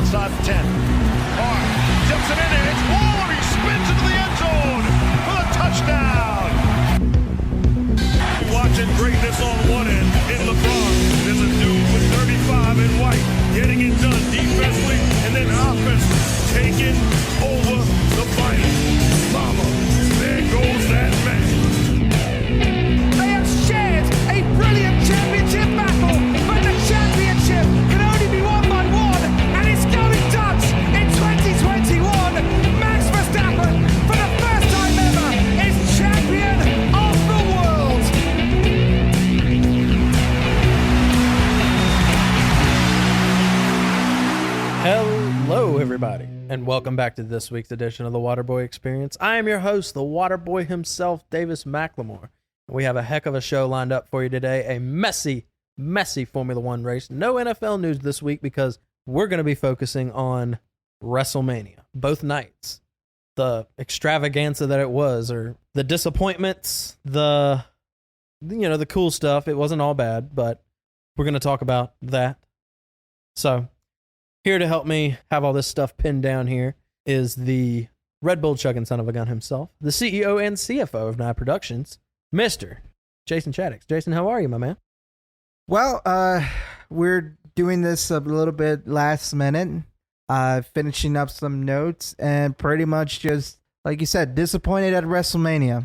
inside the 10. Carr tips it in and it's Ward. He spins into the end zone for the touchdown. Watching greatness on one end in LeBron. There's a dude with 35 in white getting it done defensively and then offensively taking over the fight. Mama, there goes that man. They have shared a brilliant championship battle, but the championship can only be won by one, and it's going Dutch in 2021. Max Verstappen, for the first time ever, is champion of the world. Hello, everybody, and welcome back to this week's edition of the Waterboy Experience. I am your host, the Waterboy himself, Davis McLemore. We have a heck of a show lined up for you today, a messy Formula One race. No NFL news this week because we're going to be focusing on Wrestlemania, both nights. The extravaganza that it was, or the disappointments, the cool stuff. It wasn't all bad, but we're going to talk about that. So, here to help me have all this stuff pinned down here is the Red Bull chugging son of a gun himself, the CEO and CFO of Nye Productions, Mr. Jason Chaddix. Jason, how are you, my man? Well, we're doing this a little bit last minute, finishing up some notes, and pretty much just, like you said, disappointed at WrestleMania.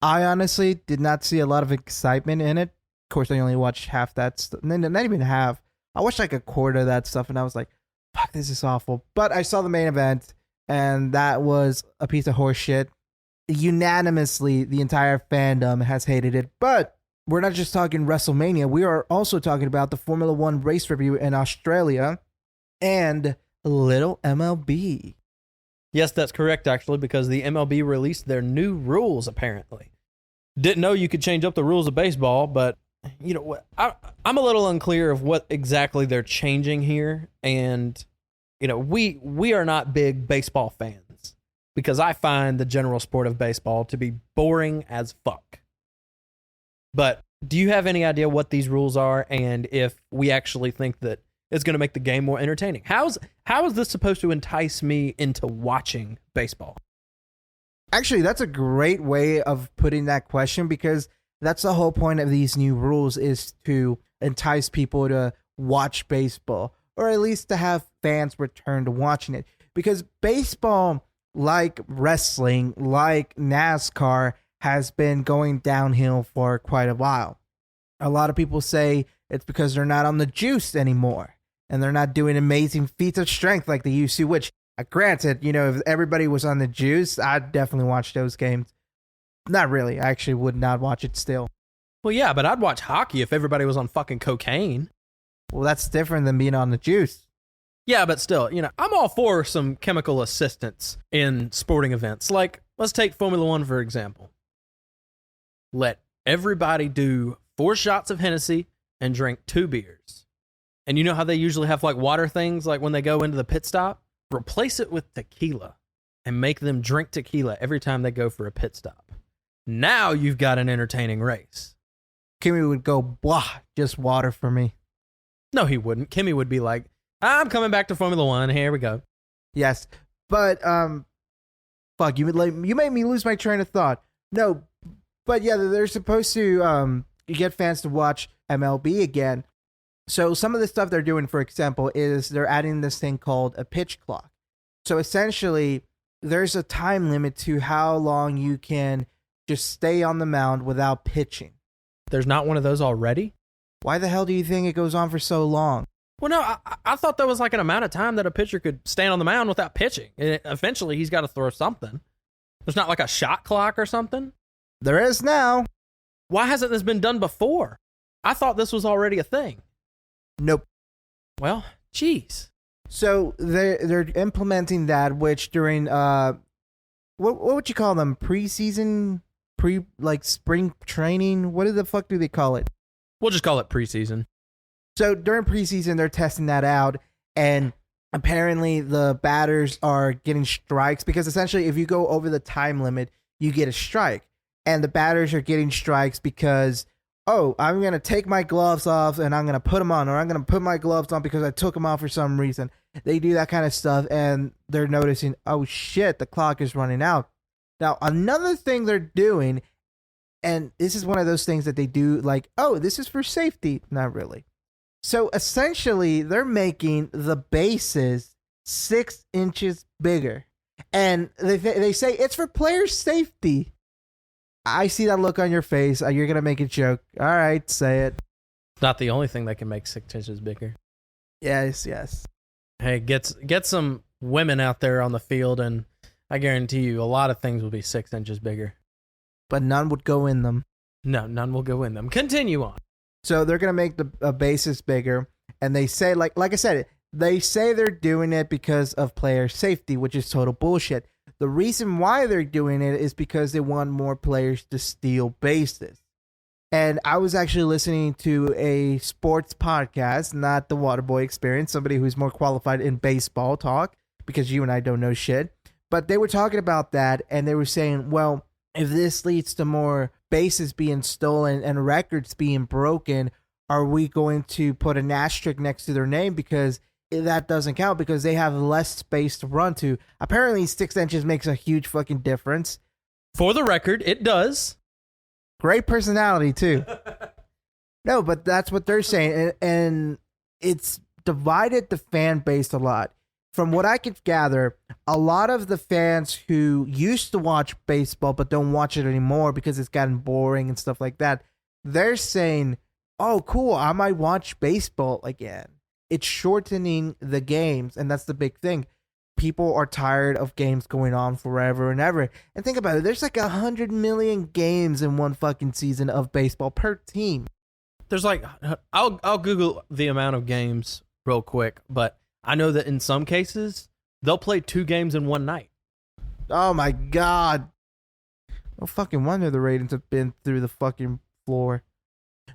I honestly did not see a lot of excitement in it. Of course, I only watched half that stuff, not even half. I watched like a quarter of that stuff, and I was like, fuck, this is awful. But I saw the main event, and that was a piece of horse shit. Unanimously, the entire fandom has hated it. But we're not just talking WrestleMania. We are also talking about the Formula One race review in Australia and little MLB. Yes, that's correct, actually, because the MLB released their new rules, apparently. Didn't know you could change up the rules of baseball, but you know what? I'm a little unclear of what exactly they're changing here, and we are not big baseball fans because I find the general sport of baseball to be boring as fuck. But do you have any idea what these rules are, and if we actually think that it's going to make the game more entertaining? How is this supposed to entice me into watching baseball? Actually, that's a great way of putting that question, because that's the whole point of these new rules, is to entice people to watch baseball, or at least to have fans return to watching it. Because baseball, like wrestling, like NASCAR, has been going downhill for quite a while. A lot of people say it's because they're not on the juice anymore, and they're not doing amazing feats of strength like they used to, which, granted, if everybody was on the juice, I'd definitely watch those games. Not really. I actually would not watch it still. Well, yeah, but I'd watch hockey if everybody was on fucking cocaine. Well, that's different than being on the juice. Yeah, but still, I'm all for some chemical assistance in sporting events. Like, let's take Formula One, for example. Let everybody do 4 shots of Hennessy and drink 2 beers. And you know how they usually have, like, water things, like when they go into the pit stop? Replace it with tequila and make them drink tequila every time they go for a pit stop. Now you've got an entertaining race. Kimmy would go, blah, just water for me. No, he wouldn't. Kimmy would be like, I'm coming back to Formula One. Here we go. Yes, but, fuck, you made me lose my train of thought. No, but yeah, they're supposed to get fans to watch MLB again. So some of the stuff they're doing, for example, is they're adding this thing called a pitch clock. So essentially, there's a time limit to how long you can just stay on the mound without pitching. There's not one of those already? Why the hell do you think it goes on for so long? Well, no, I thought there was like an amount of time that a pitcher could stand on the mound without pitching. Eventually, he's got to throw something. There's not like a shot clock or something? There is now. Why hasn't this been done before? I thought this was already a thing. Nope. Well, geez. So they're implementing that, which during what would you call them? Preseason, spring training. What the fuck do they call it? We'll just call it preseason. So during preseason, they're testing that out, and apparently the batters are getting strikes because essentially, if you go over the time limit, you get a strike, and the batters are getting strikes because oh, I'm going to take my gloves off and I'm going to put them on, or I'm going to put my gloves on because I took them off for some reason. They do that kind of stuff, and they're noticing, oh shit, the clock is running out. Now, another thing they're doing, and this is one of those things that they do like, oh, this is for safety. Not really. So essentially, they're making the bases 6 inches bigger. And they say it's for player safety. I see that look on your face. You're going to make a joke. All right, say it. Not the only thing that can make 6 inches bigger. Yes, yes. Hey, get some women out there on the field, and I guarantee you a lot of things will be 6 inches bigger. But none would go in them. No, none will go in them. Continue on. So they're going to make the bases bigger, and they say, like I said, they say they're doing it because of player safety, which is total bullshit. The reason why they're doing it is because they want more players to steal bases. And I was actually listening to a sports podcast, not the Waterboy Experience, somebody who's more qualified in baseball talk, because you and I don't know shit. But they were talking about that, and they were saying, well, if this leads to more bases being stolen and records being broken, are we going to put an asterisk next to their name because that doesn't count because they have less space to run to? Apparently 6 inches makes a huge fucking difference. For the record, it does. Great personality too. No, but that's what they're saying, and it's divided the fan base a lot. From what I could gather, a lot of the fans who used to watch baseball but don't watch it anymore because it's gotten boring and stuff like that, they're saying, oh, cool, I might watch baseball again. It's shortening the games, and that's the big thing. People are tired of games going on forever and ever. And think about it, there's like 100 million games in one fucking season of baseball per team. There's like, I'll Google the amount of games real quick, but I know that in some cases, they'll play 2 games in one night. Oh my God. No fucking wonder the ratings have been through the fucking floor.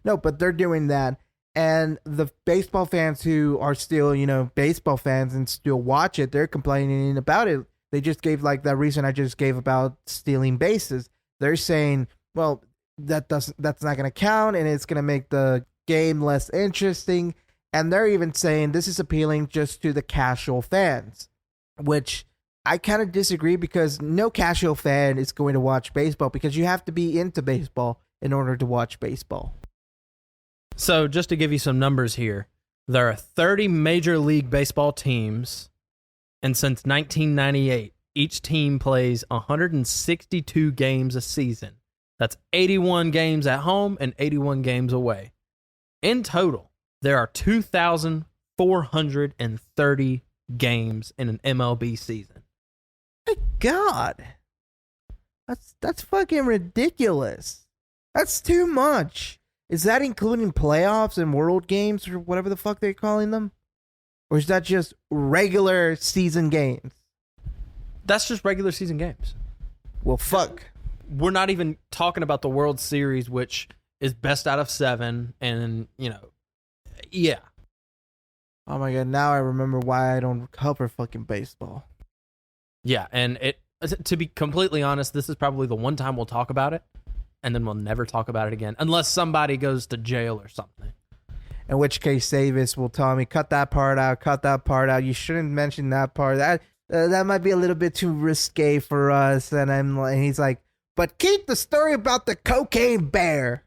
No, but they're doing that. And the baseball fans who are still, baseball fans and still watch it, they're complaining about it. They just gave like that reason I just gave about stealing bases. They're saying, well, that's not going to count, and it's going to make the game less interesting. And they're even saying this is appealing just to the casual fans, which I kind of disagree because no casual fan is going to watch baseball because you have to be into baseball in order to watch baseball. So just to give you some numbers here, there are 30 Major League Baseball teams, and since 1998, each team plays 162 games a season. That's 81 games at home and 81 games away. In total, there are 2,430 games in an MLB season. My God. That's fucking ridiculous. That's too much. Is that including playoffs and world games or whatever the fuck they're calling them? Or is that just regular season games? That's just regular season games. Well, fuck. We're not even talking about the World Series, which is best out of 7, and, yeah. Oh my God, now I remember why I don't cover fucking baseball. Yeah, and to be completely honest, this is probably the one time we'll talk about it, and then we'll never talk about it again, unless somebody goes to jail or something. In which case, Davis will tell me, cut that part out. You shouldn't mention that part. That might be a little bit too risque for us. And he's like, but keep the story about the cocaine bear.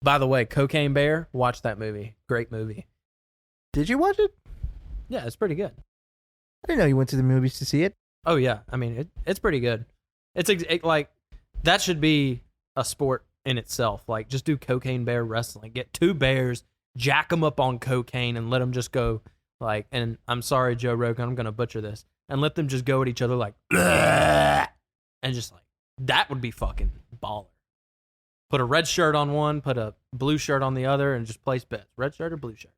By the way, Cocaine Bear, watch that movie. Great movie. Did you watch it? Yeah, it's pretty good. I didn't know you went to the movies to see it. Oh, yeah. I mean, it's pretty good. It's like, that should be a sport in itself. Like, just do Cocaine Bear wrestling. Get 2 bears, jack them up on cocaine, and let them just go, like, and I'm sorry, Joe Rogan, I'm going to butcher this, and let them just go at each other like, and just like, that would be fucking baller. Put a red shirt on one, put a blue shirt on the other, and just place bets. Red shirt or blue shirt.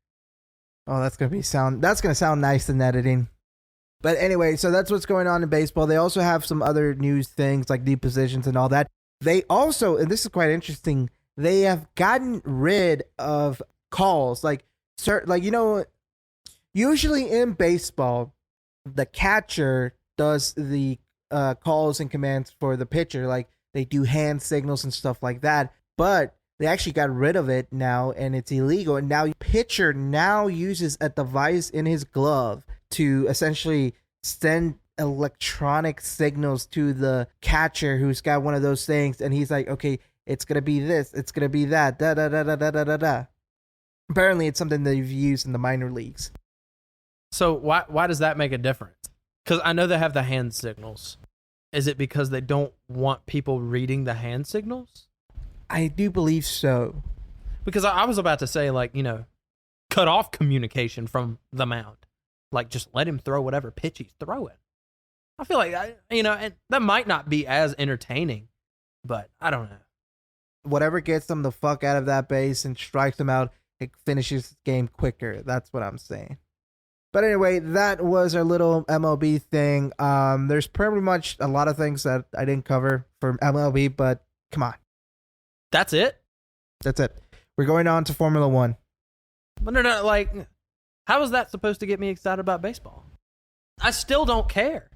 Oh, that's gonna sound nice in editing. But anyway, so that's what's going on in baseball. They also have some other news things like deep positions and all that. They also, and this is quite interesting, they have gotten rid of calls. Usually in baseball, the catcher does the calls and commands for the pitcher. Like, they do hand signals and stuff like that. But They actually got rid of it now, and it's illegal. And now pitcher now uses a device in his glove to essentially send electronic signals to the catcher who's got one of those things, and he's like, okay, it's gonna be this, it's gonna be that, da da da da da da da da. Apparently, it's something they've used in the minor leagues. So why does that make a difference? Because I know they have the hand signals. Is it because they don't want people reading the hand signals? I do believe so. Because I was about to say, like, cut off communication from the mound. Like, just let him throw whatever pitch he's throwing. I feel like, and that might not be as entertaining, but I don't know. Whatever gets them the fuck out of that base and strikes them out, it finishes the game quicker. That's what I'm saying. But anyway, that was our little MLB thing. There's pretty much a lot of things that I didn't cover for MLB, but come on. That's it? That's it. We're going on to Formula One. But no, like, how is that supposed to get me excited about baseball? I still don't care.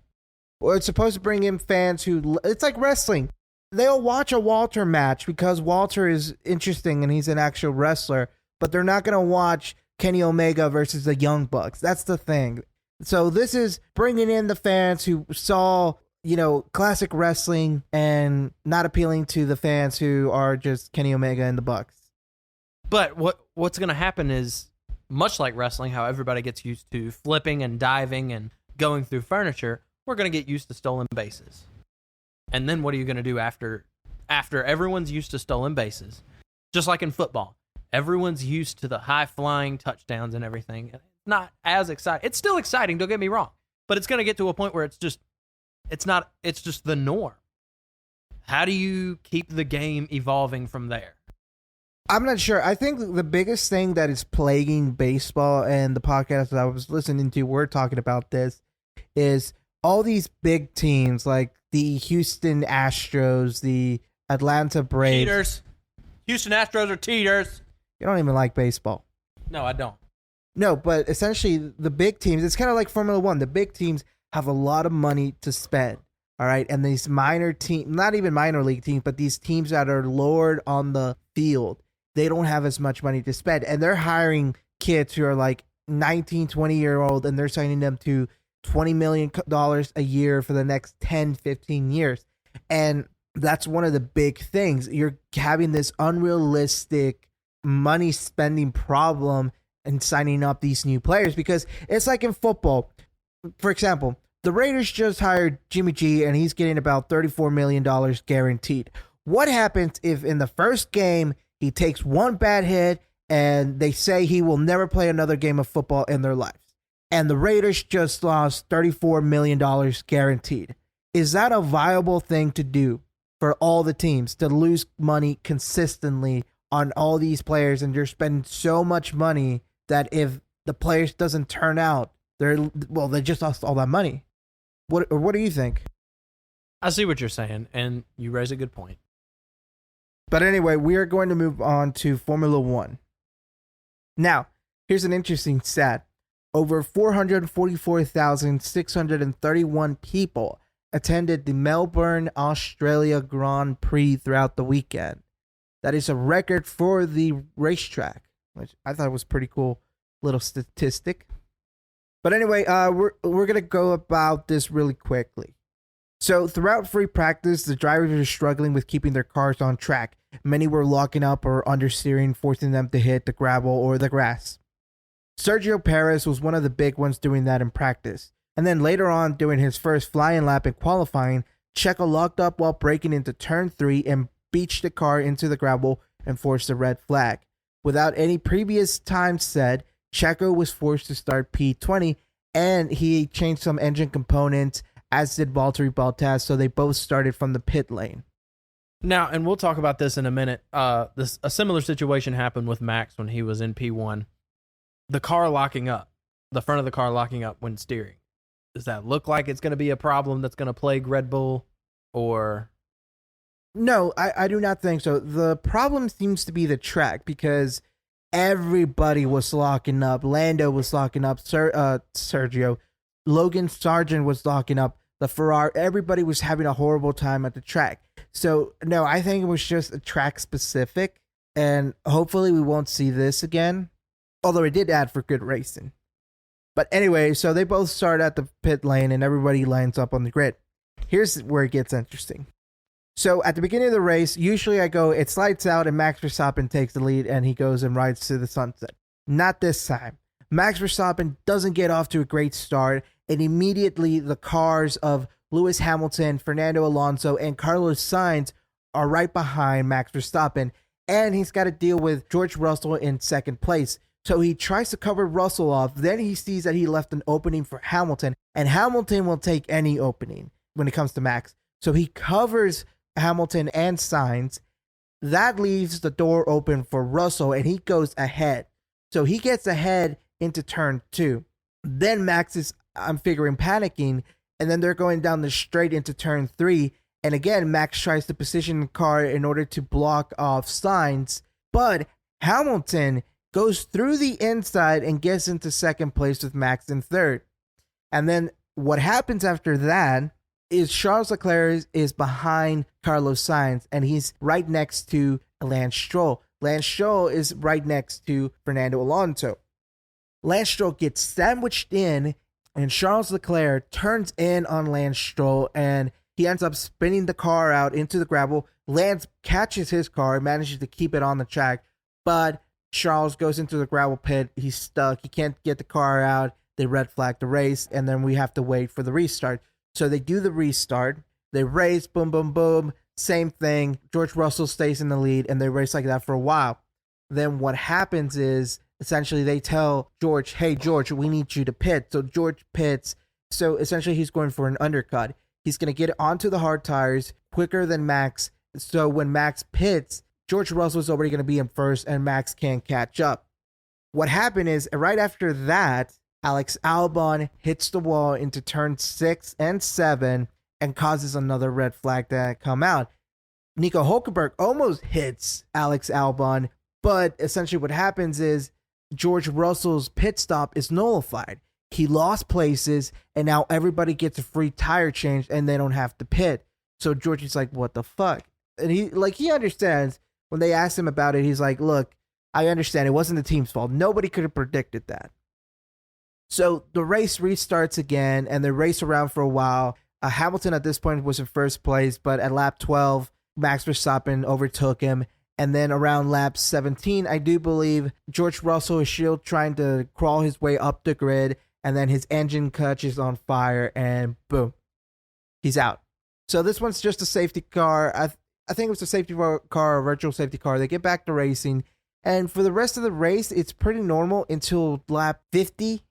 Well, it's supposed to bring in fans who... It's like wrestling. They'll watch a Walter match because Walter is interesting and he's an actual wrestler, but they're not going to watch Kenny Omega versus the Young Bucks. That's the thing. So this is bringing in the fans who saw, classic wrestling and not appealing to the fans who are just Kenny Omega and the Bucks. But what's going to happen is, much like wrestling, how everybody gets used to flipping and diving and going through furniture, we're going to get used to stolen bases. And then what are you going to do after everyone's used to stolen bases? Just like in football, everyone's used to the high-flying touchdowns and everything. It's not as exciting. It's still exciting, don't get me wrong. But it's going to get to a point where it's just the norm. How do you keep the game evolving from there? I'm not sure. I think the biggest thing that is plaguing baseball, and the podcast that I was listening to, we're talking about this, is all these big teams like the Houston Astros, the Atlanta Braves. Cheaters. Houston Astros are cheaters. You don't even like baseball. No, I don't. No, but essentially the big teams, it's kind of like Formula One. The big teams have a lot of money to spend. All right. And these minor teams, not even minor league teams, but these teams that are lowered on the field, they don't have as much money to spend. And they're hiring kids who are like 19, 20-year-old, and they're signing them to $20 million a year for the next 10, 15 years. And that's one of the big things. You're having this unrealistic money spending problem and signing up these new players, because it's like in football. For example, the Raiders just hired Jimmy G, and he's getting about $34 million guaranteed. What happens if in the first game he takes one bad hit and they say he will never play another game of football in their lives? And the Raiders just lost $34 million guaranteed. Is that a viable thing to do for all the teams, to lose money consistently on all these players, and you're spending so much money that if the players doesn't turn out, they just lost all that money? What do you think? I see what you're saying, and you raise a good point. But anyway, we are going to move on to Formula One. Now, here's an interesting stat. Over 444,631 people attended the Melbourne, Australia Grand Prix throughout the weekend. That is a record for the racetrack, which I thought was pretty cool little statistic. But anyway, we're going to go about this really quickly. So throughout free practice, the drivers were struggling with keeping their cars on track. Many were locking up or understeering, forcing them to hit the gravel or the grass. Sergio Perez was one of the big ones doing that in practice. And then later on, during his first flying lap in qualifying, Checo locked up while braking into turn 3 and beached the car into the gravel and forced a red flag. Without any previous time set, Checo was forced to start P20, and he changed some engine components, as did Valtteri Bottas, so they both started from the pit lane. Now, and we'll talk about this in a minute, a similar situation happened with Max when he was in P1. The car locking up, the front of the car locking up when steering. Does that look like it's going to be a problem that's going to plague Red Bull, or... No, I do not think so. The problem seems to be the track, because everybody was locking up. Lando was locking up. Sergio. Logan Sargent was locking up. The Ferrari. Everybody was having a horrible time at the track. So, no, I think it was just a track specific. And hopefully we won't see this again. Although it did add for good racing. But anyway, so they both start at the pit lane and everybody lines up on the grid. Here's where it gets interesting. So at the beginning of the race, usually I go, it's lights out and Max Verstappen takes the lead and he goes and rides to the sunset. Not this time. Max Verstappen doesn't get off to a great start, and immediately the cars of Lewis Hamilton, Fernando Alonso, and Carlos Sainz are right behind Max Verstappen, and he's got to deal with George Russell in second place. So he tries to cover Russell off. Then he sees that he left an opening for Hamilton, and Hamilton will take any opening when it comes to Max. So he covers Hamilton and Sainz. That leaves the door open for Russell, and he goes ahead. So he gets ahead into turn 2. Then Max is, I'm figuring, panicking, and then they're going down the straight into turn 3. And again, Max tries to position the car in order to block off Sainz, but Hamilton goes through the inside and gets into second place with Max in third. And then what happens after that is Charles Leclerc is behind Carlos Sainz, and he's right next to Lance Stroll. Lance Stroll is right next to Fernando Alonso. Lance Stroll gets sandwiched in, and Charles Leclerc turns in on Lance Stroll, and he ends up spinning the car out into the gravel. Lance catches his car, manages to keep it on the track, but Charles goes into the gravel pit. He's stuck. He can't get the car out. They red flag the race, and then we have to wait for the restart. So they do the restart. They race, boom, boom, boom. Same thing. George Russell stays in the lead, and they race like that for a while. Then what happens is, essentially, they tell George, hey, George, we need you to pit. So George pits. So essentially, he's going for an undercut. He's going to get onto the hard tires quicker than Max. So when Max pits, George Russell's already going to be in first, and Max can't catch up. What happened is, right after that, Alex Albon hits the wall into turn 6 and 7 and causes another red flag to come out. Nico Hulkenberg almost hits Alex Albon, but essentially what happens is George Russell's pit stop is nullified. He lost places, and now everybody gets a free tire change, and they don't have to pit. So George is like, what the fuck? And he understands. When they asked him about it, he's like, look, I understand. It wasn't the team's fault. Nobody could have predicted that. So the race restarts again, and they race around for a while. Hamilton at this point was in first place, but at lap 12, Max Verstappen overtook him. And then around lap 17, I do believe George Russell is still trying to crawl his way up the grid, and then his engine catches on fire, and boom, he's out. So this one's just a safety car. I think it was a safety car, a virtual safety car. They get back to racing, and for the rest of the race, it's pretty normal until lap 50.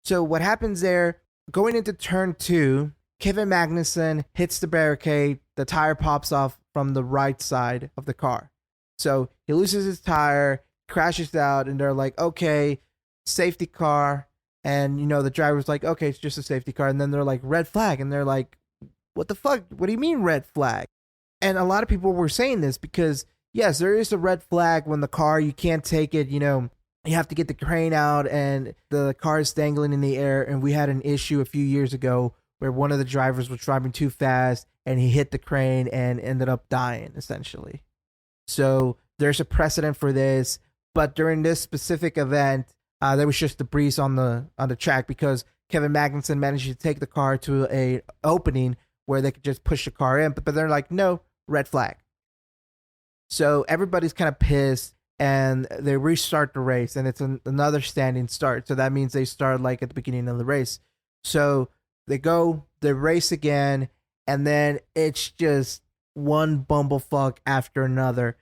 So what happens there, going into turn 2, Kevin Magnussen hits the barricade. The tire pops off from the right side of the car. So he loses his tire, crashes out, and they're like, okay, safety car. And, the driver's like, okay, it's just a safety car. And then they're like, red flag. And they're like, what the fuck? What do you mean red flag? And a lot of people were saying this because, yes, there is a red flag when the car, you can't take it, you have to get the crane out and the car is dangling in the air. And we had an issue a few years ago where one of the drivers was driving too fast and he hit the crane and ended up dying, essentially. So there's a precedent for this. But during this specific event, there was just debris on the track because Kevin Magnussen managed to take the car to a opening where they could just push the car in. But they're like, no, red flag. So everybody's kind of pissed. And they restart the race, and it's another standing start. So that means they start like at the beginning of the race. So they race again, and then it's just one bumblefuck after another.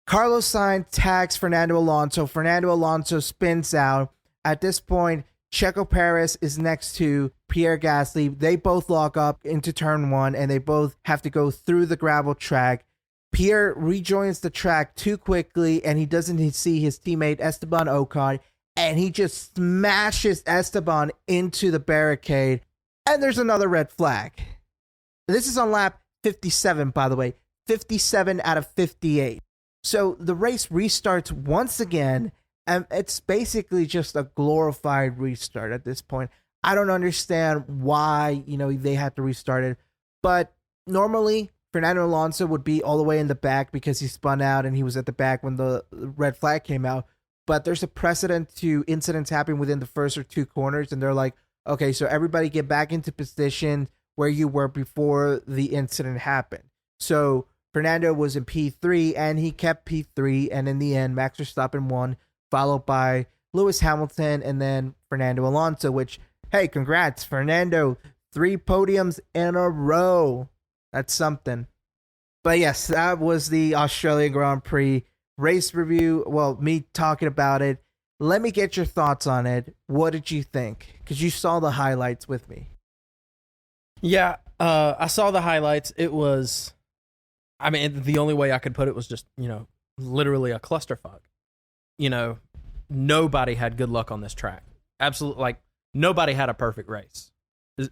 Carlos Sainz tags Fernando Alonso. Fernando Alonso spins out. At this point, Checo Perez is next to Pierre Gasly. They both lock up into turn 1, and they both have to go through the gravel track. Pierre rejoins the track too quickly, and he doesn't see his teammate Esteban Ocon, and he just smashes Esteban into the barricade, and there's another red flag. This is on lap 57, by the way. 57 out of 58. So the race restarts once again, and it's basically just a glorified restart at this point. I don't understand why, they had to restart it, but normally Fernando Alonso would be all the way in the back because he spun out and he was at the back when the red flag came out. But there's a precedent to incidents happening within the first or two corners, and they're like, okay, so everybody get back into position where you were before the incident happened. So Fernando was in P3, and he kept P3, and in the end, Max Verstappen won, followed by Lewis Hamilton, and then Fernando Alonso, which, hey, congrats, Fernando, 3 podiums in a row. That's something. But yes, that was the Australian Grand Prix race review. Well, me talking about it. Let me get your thoughts on it. What did you think? Because you saw the highlights with me. Yeah, I saw the highlights. It was, I mean, the only way I could put it was just, literally a clusterfuck. Nobody had good luck on this track. Absolutely, like, nobody had a perfect race.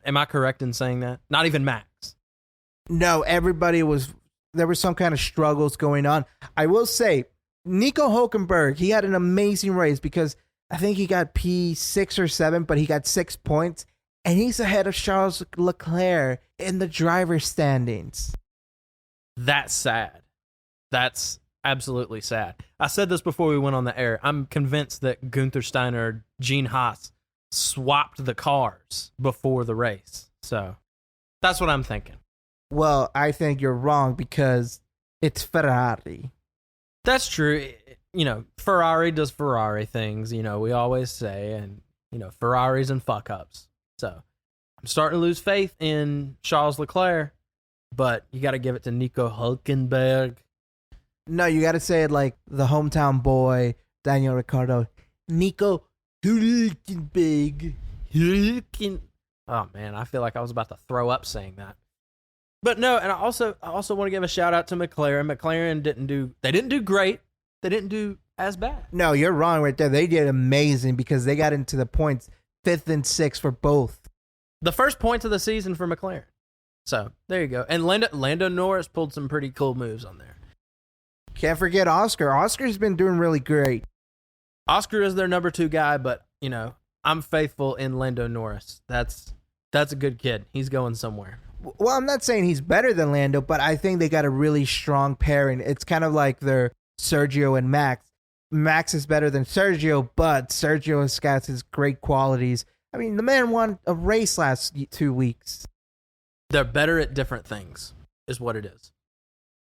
Am I correct in saying that? Not even Max. No, everybody was, there were some kind of struggles going on. I will say, Nico Hülkenberg, he had an amazing race because I think he got P6 or 7, but he got 6 points, and he's ahead of Charles Leclerc in the driver's standings. That's sad. That's absolutely sad. I said this before we went on the air. I'm convinced that Gunther Steiner, Gene Haas, swapped the cars before the race. So that's what I'm thinking. Well, I think you're wrong because it's Ferrari. That's true. Ferrari does Ferrari things, we always say, and, Ferraris and fuck-ups. So I'm starting to lose faith in Charles Leclerc, but you got to give it to Nico Hülkenberg. No, you got to say it like the hometown boy, Daniel Ricciardo. Nico Hülkenberg. Oh, man, I feel like I was about to throw up saying that. But no, and I also want to give a shout out to McLaren. McLaren didn't do great. They didn't do as bad. No, you're wrong right there. They did amazing because they got into the points 5th and 6th for both. The first points of the season for McLaren. So there you go. And Lando Norris pulled some pretty cool moves on there. Can't forget Oscar. Oscar's been doing really great. Oscar is their number 2 guy, but I'm faithful in Lando Norris. That's a good kid. He's going somewhere. Well, I'm not saying he's better than Lando, but I think they got a really strong pairing. It's kind of like their Sergio and Max. Max is better than Sergio, but Sergio has got his great qualities. I mean, the man won a race last 2 weeks. They're better at different things, is what it is.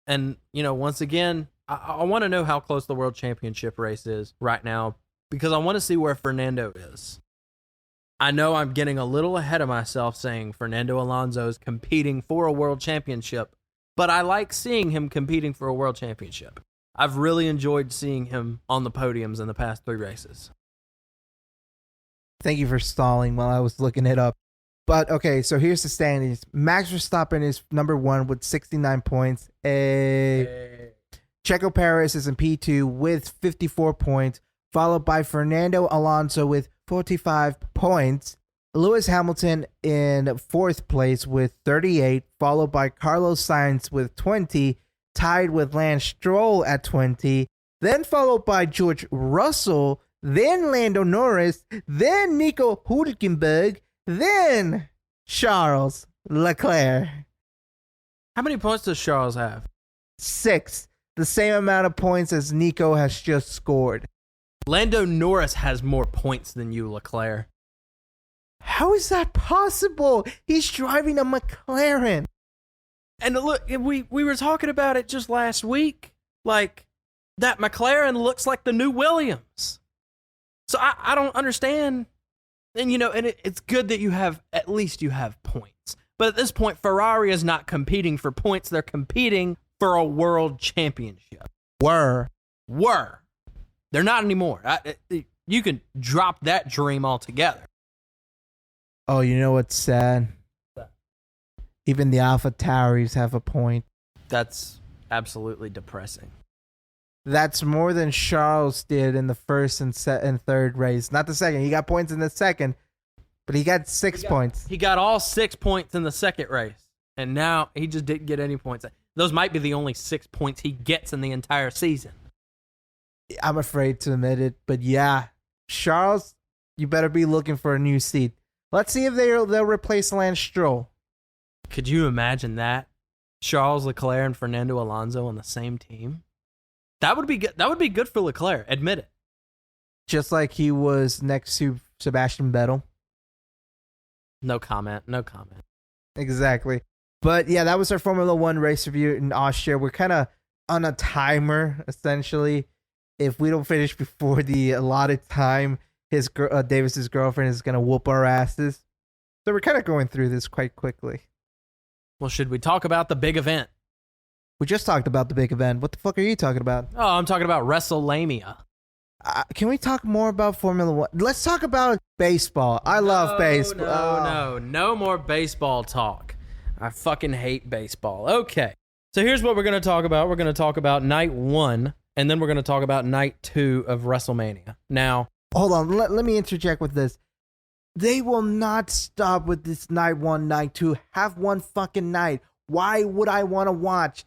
And, once again, I want to know how close the World Championship race is right now because I want to see where Fernando is. I know I'm getting a little ahead of myself saying Fernando Alonso is competing for a world championship, but I like seeing him competing for a world championship. I've really enjoyed seeing him on the podiums in the past 3 races. Thank you for stalling while I was looking it up. But, okay, so here's the standings. Max Verstappen is number 1 with 69 points. Checo Perez is in P2 with 54 points, followed by Fernando Alonso with 45 points. Lewis Hamilton in 4th place with 38, followed by Carlos Sainz with 20, tied with Lance Stroll at 20, then followed by George Russell, then Lando Norris, then Nico Hülkenberg, then Charles Leclerc. How many points does Charles have? 6, the same amount of points as Nico has just scored. Lando Norris has more points than you, Leclerc. How is that possible? He's driving a McLaren. And look, we were talking about it just last week. Like, that McLaren looks like the new Williams. So I don't understand. And, it's good that at least you have points. But at this point, Ferrari is not competing for points. They're competing for a world championship. Were. They're not anymore. You can drop that dream altogether. Oh, you know what's sad? Even the AlphaTauris have a point. That's absolutely depressing. That's more than Charles did in the first and third race. Not the second. He got points in the second, but he got 6 points. He got all 6 points in the second race, and now he just didn't get any points. Those might be the only 6 points he gets in the entire season. I'm afraid to admit it, but yeah, Charles, you better be looking for a new seat. Let's see if they'll replace Lance Stroll. Could you imagine that? Charles Leclerc and Fernando Alonso on the same team. That would be good. That would be good for Leclerc. Admit it. Just like he was next to Sebastian Vettel. No comment. No comment. Exactly. But yeah, that was our Formula One race review in Austria. We're kind of on a timer, essentially. If we don't finish before the allotted time, Davis's girlfriend is going to whoop our asses. So we're kind of going through this quite quickly. Well, should we talk about the big event? We just talked about the big event. What the fuck are you talking about? Oh, I'm talking about Wrestlemania. Can we talk more about Formula One? Let's talk about baseball. I love baseball. No more baseball talk. I fucking hate baseball. Okay. So here's what we're going to talk about. We're going to talk about night 1, and then we're going to talk about night 2 of WrestleMania. Now, hold on. Let me interject with this. They will not stop with this night 1, night 2. Have one fucking night. Why would I want to watch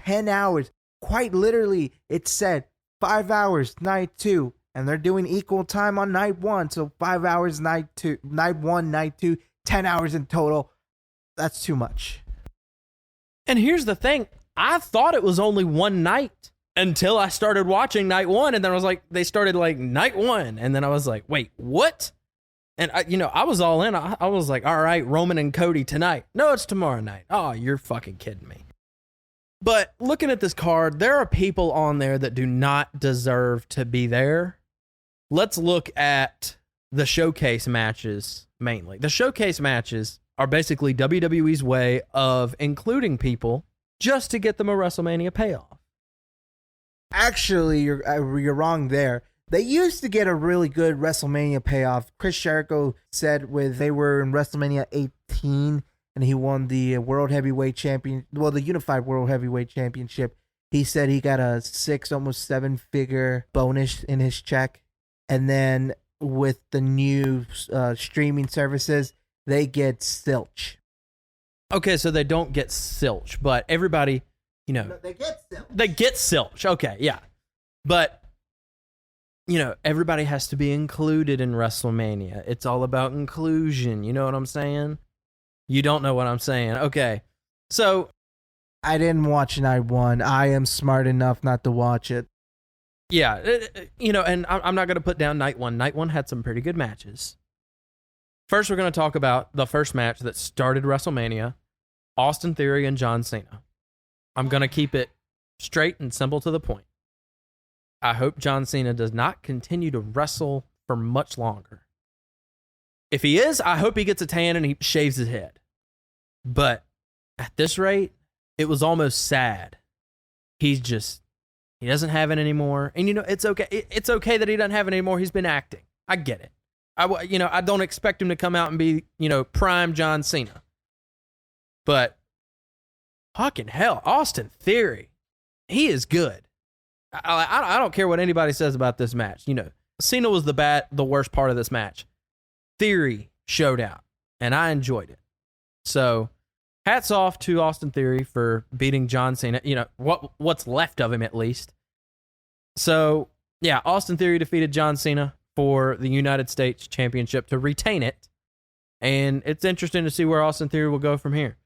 10 hours? Quite literally, it said 5 hours, night 2. And they're doing equal time on night 1. So 5 hours, night 2, night 1, night 2, 10 hours in total. That's too much. and here's the thing. I thought it was only one night until I started watching night 1. And then I was like, they started like night 1. And then I was like, wait, what? And I was all in. I was like, all right, Roman and Cody tonight. No, it's tomorrow night. Oh, you're fucking kidding me. But looking at this card, there are people on there that do not deserve to be there. Let's look at the showcase matches mainly. The showcase matches are basically WWE's way of including people just to get them a WrestleMania payoff. Actually, you're wrong there. They used to get a really good WrestleMania payoff. Chris Jericho said they were in WrestleMania 18 and he won the World Heavyweight Champion, the Unified World Heavyweight Championship. He said he got a 6, almost 7-figure bonus in his check. And then with the new streaming services, they get silch. Okay, so they don't get silch, but everybody, No, they get silch. They get silch. Okay, yeah. But everybody has to be included in WrestleMania. It's all about inclusion. You know what I'm saying? You don't know what I'm saying. Okay. So I didn't watch night 1. I am smart enough not to watch it. yeah, and I'm not going to put down night 1. Night 1 had some pretty good matches. First, we're going to talk about the first match that started WrestleMania, Austin Theory and John Cena. I'm going to keep it straight and simple to the point. I hope John Cena does not continue to wrestle for much longer. If he is, I hope he gets a tan and he shaves his head. But at this rate, it was almost sad. He doesn't have it anymore. And it's okay. It's okay that he doesn't have it anymore. He's been acting. I get it. I don't expect him to come out and be, prime John Cena. But fucking hell, Austin Theory, he is good. I don't care what anybody says about this match. Cena was the worst part of this match. Theory showed out, and I enjoyed it. So, hats off to Austin Theory for beating John Cena. What's left of him at least. So, yeah, Austin Theory defeated John Cena for the United States Championship to retain it. And it's interesting to see where Austin Theory will go from here.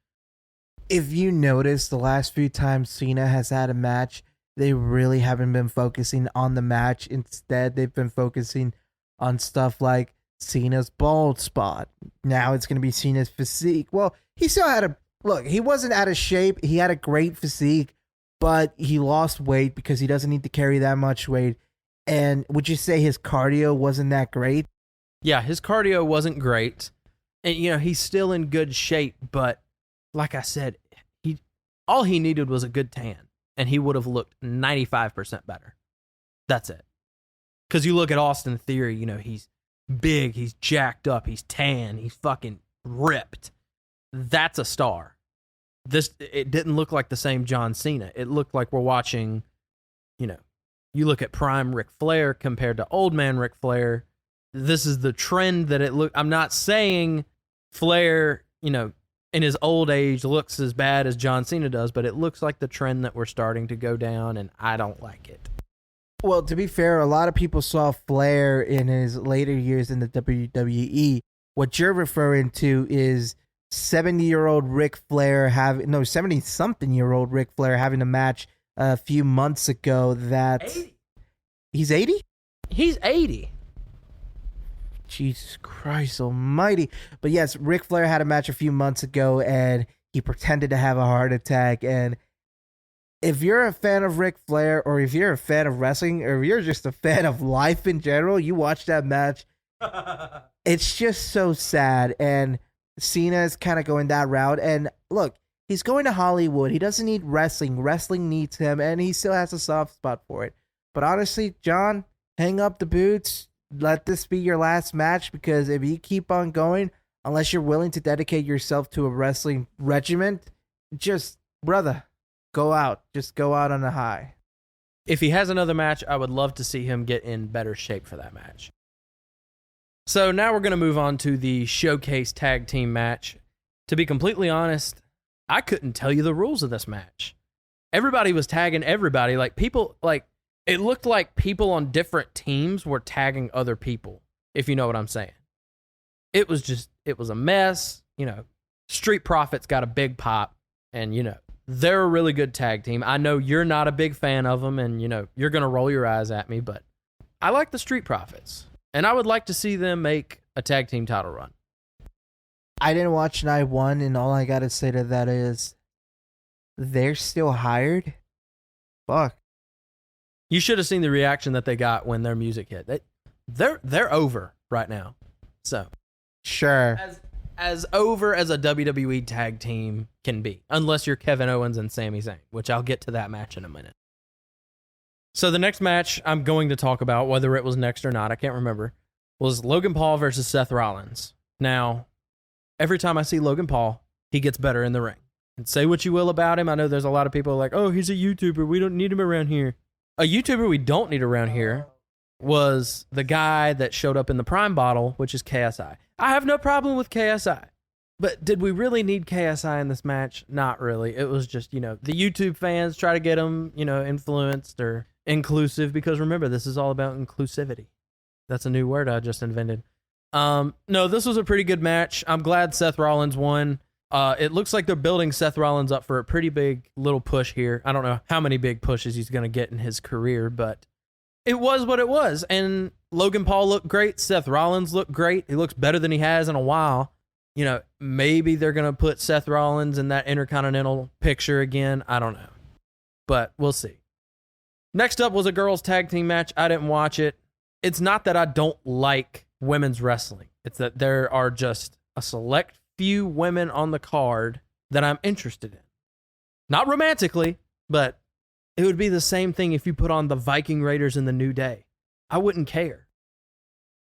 If you notice, the last few times Cena has had a match, they really haven't been focusing on the match. Instead, they've been focusing on stuff like Cena's bald spot. Now it's going to be Cena's physique. Well, he still had he wasn't out of shape. He had a great physique, but he lost weight because he doesn't need to carry that much weight. And would you say his cardio wasn't that great? Yeah, his cardio wasn't great. And, he's still in good shape, but like I said, all he needed was a good tan. And he would have looked 95% better. That's it. Because you look at Austin Theory, he's big, he's jacked up, he's tan, he's fucking ripped. That's a star. It didn't look like the same John Cena. It looked like we're watching, you look at prime Ric Flair compared to old man Ric Flair. This is the trend that it look. I'm not saying Flair, in his old age looks as bad as John Cena does, but it looks like the trend that we're starting to go down, and I don't like it. Well, to be fair, a lot of people saw Flair in his later years in the WWE. What you're referring to is 70-year-old Ric Flair 70-something-year-old Ric Flair having a match a few months ago that 80. He's 80? He's 80. Jesus Christ almighty. But yes, Ric Flair had a match a few months ago and he pretended to have a heart attack. And if you're a fan of Ric Flair, or if you're a fan of wrestling, or if you're just a fan of life in general, you watch that match, it's just so sad. And Cena is kind of going that route. And look, he's going to Hollywood. He doesn't need wrestling. Wrestling needs him, and he still has a soft spot for it. But honestly, John, hang up the boots. Let this be your last match, because if you keep on going, unless you're willing to dedicate yourself to a wrestling regiment, just, brother, go out. Just go out on a high. If he has another match, I would love to see him get in better shape for that match. So now we're going to move on to the Showcase Tag Team match. To be completely honest, I couldn't tell you the rules of this match. Everybody was tagging everybody. It looked like people on different teams were tagging other people, if you know what I'm saying. It was a mess. Street Profits got a big pop, and, they're a really good tag team. I know you're not a big fan of them, and, you're going to roll your eyes at me, but I like the Street Profits, and I would like to see them make a tag team title run. I didn't watch night one, and all I got to say to that is they're still hired? Fuck. You should have seen the reaction that they got when their music hit. They're over right now. So sure. As over as a WWE tag team can be, unless you're Kevin Owens and Sami Zayn, which I'll get to that match in a minute. So the next match I'm going to talk about, whether it was next or not, I can't remember, was Logan Paul versus Seth Rollins. Now, every time I see Logan Paul, he gets better in the ring. And say what you will about him. I know there's a lot of people like, oh, he's a YouTuber. We don't need him around here. A YouTuber we don't need around here was the guy that showed up in the Prime bottle, which is KSI. I have no problem with KSI. But did we really need KSI in this match? Not really. It was just, the YouTube fans try to get him, influenced or inclusive, because remember, this is all about inclusivity. That's a new word I just invented. No, this was a pretty good match. I'm glad Seth Rollins won. It looks like they're building Seth Rollins up for a pretty big little push here. I don't know how many big pushes he's going to get in his career, but it was what it was. And Logan Paul looked great. Seth Rollins looked great. He looks better than he has in a while. Maybe they're going to put Seth Rollins in that Intercontinental picture again. I don't know, but we'll see. Next up was a girls tag team match. I didn't watch it. It's not that I don't like women's wrestling. It's that there are just a select few women on the card that I'm interested in. Not romantically, but it would be the same thing if you put on the Viking Raiders in the New Day. I wouldn't care.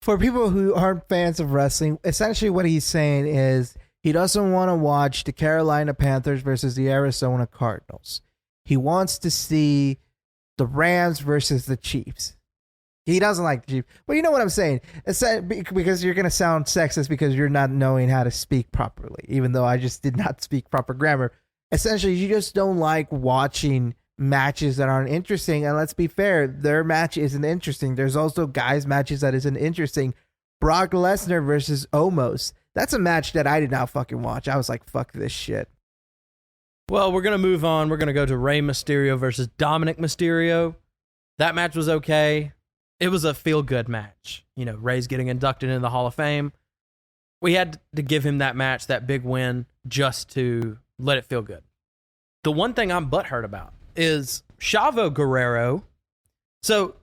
For people who aren't fans of wrestling, essentially what he's saying is he doesn't want to watch the Carolina Panthers versus the Arizona Cardinals. He wants to see the Rams versus the Chiefs. He doesn't like the Chiefs. Well, you know what I'm saying. It's because you're going to sound sexist because you're not knowing how to speak properly, even though I just did not speak proper grammar. Essentially, you just don't like watching matches that aren't interesting. And let's be fair, their match isn't interesting. There's also guys' matches that isn't interesting. Brock Lesnar versus Omos. That's a match that I did not fucking watch. I was like, fuck this shit. Well, we're going to move on. We're going to go to Rey Mysterio versus Dominic Mysterio. That match was okay. It was a feel-good match. Rey's getting inducted into the Hall of Fame. We had to give him that match, that big win, just to let it feel good. The one thing I'm butthurt about is Chavo Guerrero. So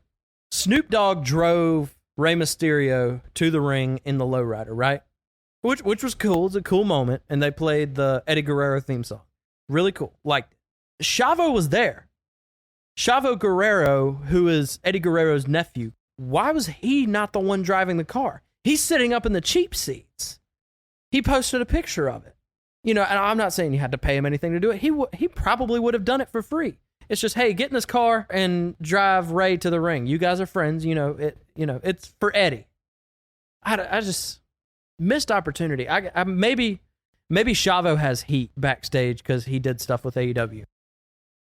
Snoop Dogg drove Rey Mysterio to the ring in the lowrider, right? Which was cool. It's a cool moment. And they played the Eddie Guerrero theme song. Really cool. Chavo was there. Chavo Guerrero, who is Eddie Guerrero's nephew, why was he not the one driving the car? He's sitting up in the cheap seats. He posted a picture of it. And I'm not saying you had to pay him anything to do it. He probably would have done it for free. It's just, hey, get in this car and drive Rey to the ring. You guys are friends. It's for Eddie. I just missed opportunity. I maybe Chavo has heat backstage because he did stuff with AEW.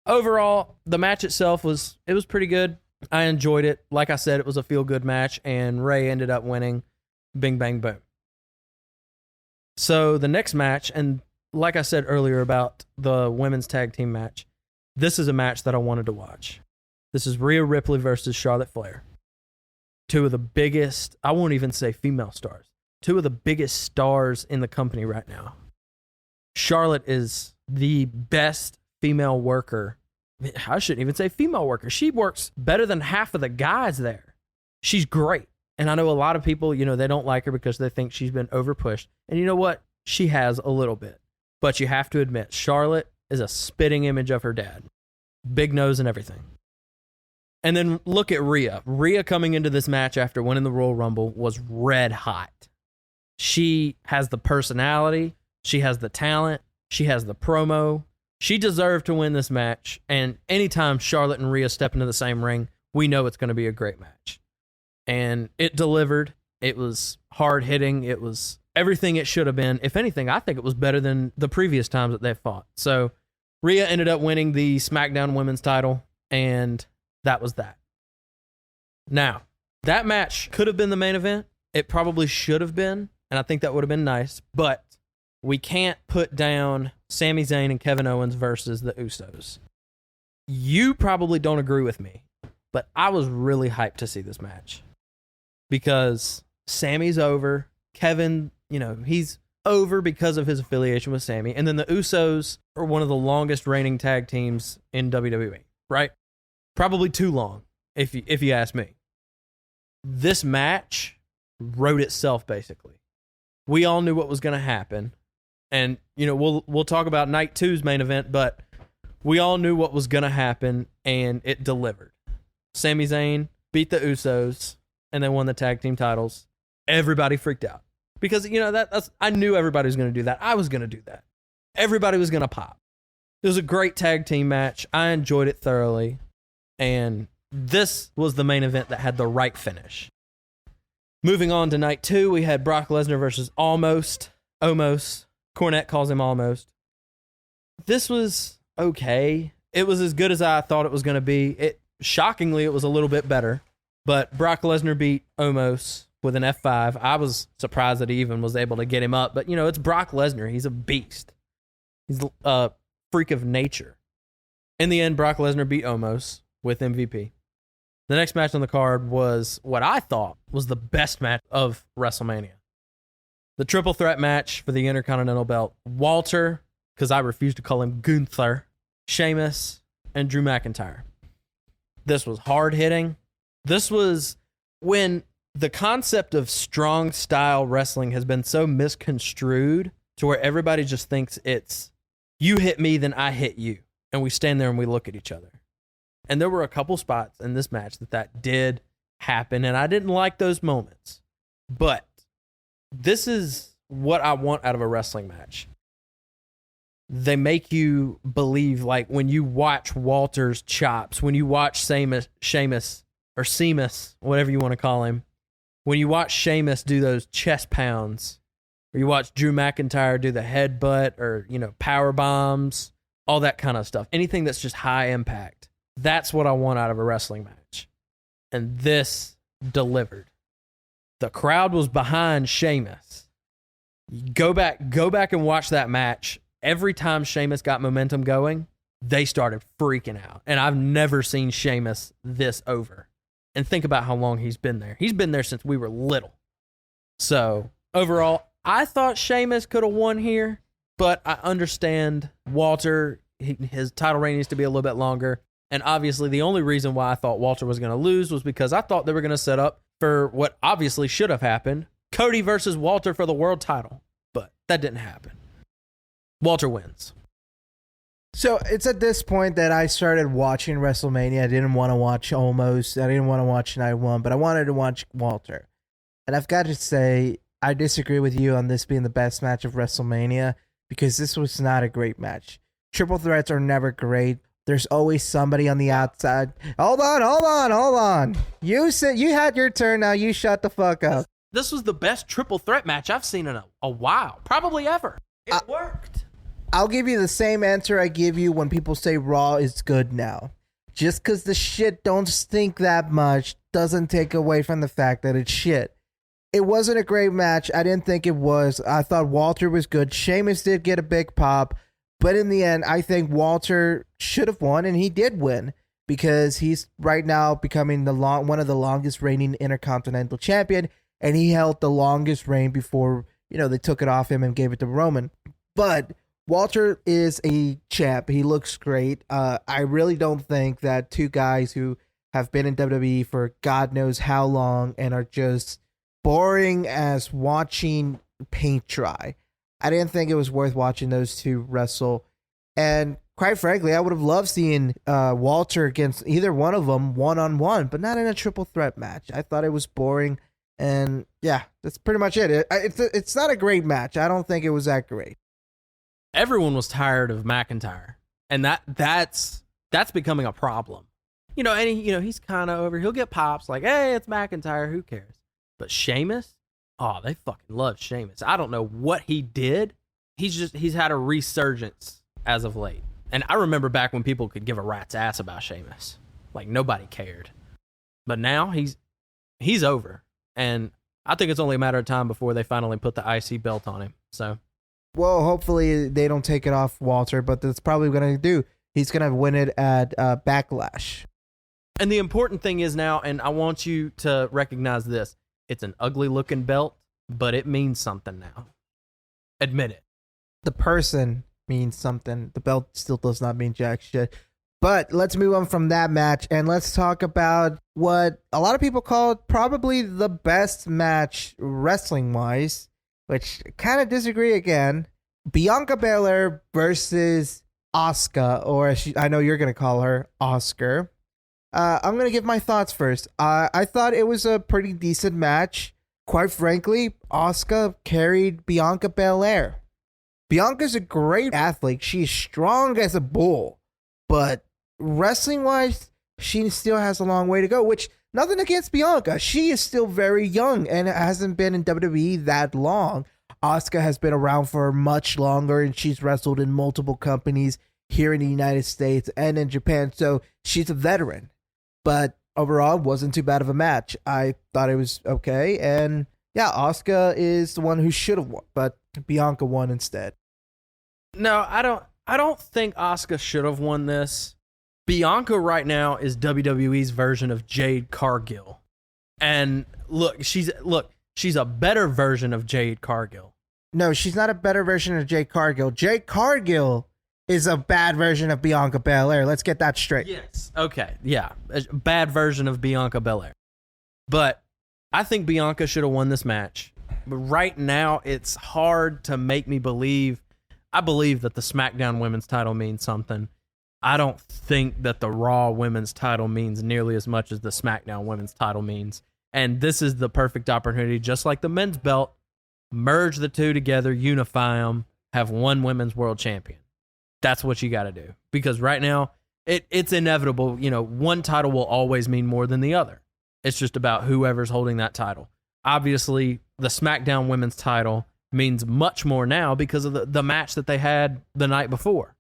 Overall, the match itself was pretty good. I enjoyed it. Like I said, it was a feel-good match, and Rey ended up winning. Bing, bang, boom. So the next match, and like I said earlier about the women's tag team match, this is a match that I wanted to watch. This is Rhea Ripley versus Charlotte Flair. Two of the biggest, I won't even say female stars, two of the biggest stars in the company right now. Charlotte is the best female worker. I shouldn't even say female worker. She works better than half of the guys there. She's great. And I know a lot of people, they don't like her because they think she's been overpushed. And you know what? She has a little bit. But you have to admit, Charlotte is a spitting image of her dad. Big nose and everything. And then look at Rhea. Rhea coming into this match after winning the Royal Rumble was red hot. She has the personality. She has the talent. She has the promo. She deserved to win this match. And anytime Charlotte and Rhea step into the same ring, we know it's going to be a great match. And it delivered. It was hard-hitting. It was everything it should have been. If anything, I think it was better than the previous times that they fought. So Rhea ended up winning the SmackDown Women's title, and that was that. Now, that match could have been the main event. It probably should have been, and I think that would have been nice. But we can't put down Sami Zayn and Kevin Owens versus the Usos. You probably don't agree with me, but I was really hyped to see this match. Because Sammy's over. Kevin, he's over because of his affiliation with Sammy. And then the Usos are one of the longest reigning tag teams in WWE, right? Probably too long, if you ask me. This match wrote itself, basically. We all knew what was going to happen. And, we'll talk about night 2's main event, but we all knew what was going to happen, and it delivered. Sami Zayn beat the Usos, and they won the tag team titles. Everybody freaked out because that's I knew everybody was going to do that. I was going to do that. Everybody was going to pop. It was a great tag team match. I enjoyed it thoroughly, and this was the main event that had the right finish. Moving on to night 2, we had Brock Lesnar versus Almost. Cornette calls him Almost. This was okay. It was as good as I thought it was going to be. Shockingly, it was a little bit better. But Brock Lesnar beat Omos with an F5. I was surprised that he even was able to get him up. But, it's Brock Lesnar. He's a beast. He's a freak of nature. In the end, Brock Lesnar beat Omos with MVP. The next match on the card was what I thought was the best match of WrestleMania. The triple threat match for the Intercontinental Belt. Walter, because I refuse to call him Gunther, Sheamus, and Drew McIntyre. This was hard-hitting. This was when the concept of strong style wrestling has been so misconstrued to where everybody just thinks it's you hit me, then I hit you. And we stand there and we look at each other. And there were a couple spots in this match that did happen, and I didn't like those moments. But this is what I want out of a wrestling match. They make you believe, like when you watch Walter's chops, when you watch Sheamus, or Seamus, whatever you want to call him, when you watch Sheamus do those chest pounds, or you watch Drew McIntyre do the headbutt, or, power bombs, all that kind of stuff. Anything that's just high impact. That's what I want out of a wrestling match. And this delivered. The crowd was behind Sheamus. Go back and watch that match. Every time Sheamus got momentum going, they started freaking out. And I've never seen Sheamus this over. And think about how long he's been there. He's been there since we were little. So, overall, I thought Sheamus could have won here, but I understand Walter, his title reign needs to be a little bit longer. And obviously, the only reason why I thought Walter was going to lose was because I thought they were going to set up for what obviously should have happened, Cody versus Walter for the world title. But that didn't happen. Walter wins. So it's at this point that I started watching WrestleMania. I didn't want to watch Almost. I didn't want to watch Night 1, but I wanted to watch Walter. And I've got to say, I disagree with you on this being the best match of WrestleMania because this was not a great match. Triple threats are never great. There's always somebody on the outside. Hold on. You said you had your turn. Now you shut the fuck up. This was the best triple threat match I've seen in a while. Probably ever. It worked. I'll give you the same answer I give you when people say Raw is good now. Just because the shit don't stink that much doesn't take away from the fact that it's shit. It wasn't a great match. I didn't think it was. I thought Walter was good. Sheamus did get a big pop, but in the end, I think Walter should have won, and he did win because he's right now becoming one of the longest reigning Intercontinental Champion, and he held the longest reign before they took it off him and gave it to Roman. But Walter is a champ. He looks great. I really don't think that two guys who have been in WWE for God knows how long and are just boring as watching paint dry. I didn't think it was worth watching those two wrestle. And quite frankly, I would have loved seeing Walter against either one of them one-on-one, but not in a triple threat match. I thought it was boring. And yeah, that's pretty much it. It's not a great match. I don't think it was that great. Everyone was tired of McIntyre, and that's becoming a problem. And he's kind of over. He'll get pops like, "Hey, it's McIntyre. Who cares?" But Sheamus, oh, they fucking love Sheamus. I don't know what he did. He's had a resurgence as of late. And I remember back when people could give a rat's ass about Sheamus, like nobody cared. But now he's over, and I think it's only a matter of time before they finally put the IC belt on him. So. Well, hopefully they don't take it off Walter, but that's probably going to do. He's going to win it at Backlash. And the important thing is now, and I want you to recognize this, it's an ugly-looking belt, but it means something now. Admit it. The person means something. The belt still does not mean jack shit. But let's move on from that match, and let's talk about what a lot of people call probably the best match wrestling-wise, which kind of disagree again. Bianca Belair versus Asuka, or I know you're going to call her Oscar. I'm going to give my thoughts first. I thought it was a pretty decent match. Quite frankly, Asuka carried Bianca Belair. Bianca's a great athlete. She's strong as a bull. But wrestling-wise, she still has a long way to go, which nothing against Bianca. She is still very young and hasn't been in WWE that long. Asuka has been around for much longer, and she's wrestled in multiple companies here in the United States and in Japan, so she's a veteran. But overall, it wasn't too bad of a match. I thought it was okay, and yeah, Asuka is the one who should have won, but Bianca won instead. No, I don't think Asuka should have won this. Bianca right now is WWE's version of Jade Cargill. And she's a better version of Jade Cargill. No, she's not a better version of Jade Cargill. Jade Cargill is a bad version of Bianca Belair. Let's get that straight. Yes. Okay. Yeah. A bad version of Bianca Belair. But I think Bianca should have won this match. But right now, it's hard to make me believe. I believe that the SmackDown Women's title means something. I don't think that the Raw Women's title means nearly as much as the SmackDown Women's title means. And this is the perfect opportunity, just like the men's belt, merge the two together, unify them, have one women's world champion. That's what you got to do. Because right now, it's inevitable. One title will always mean more than the other. It's just about whoever's holding that title. Obviously, the SmackDown Women's title means much more now because of the match that they had the night before,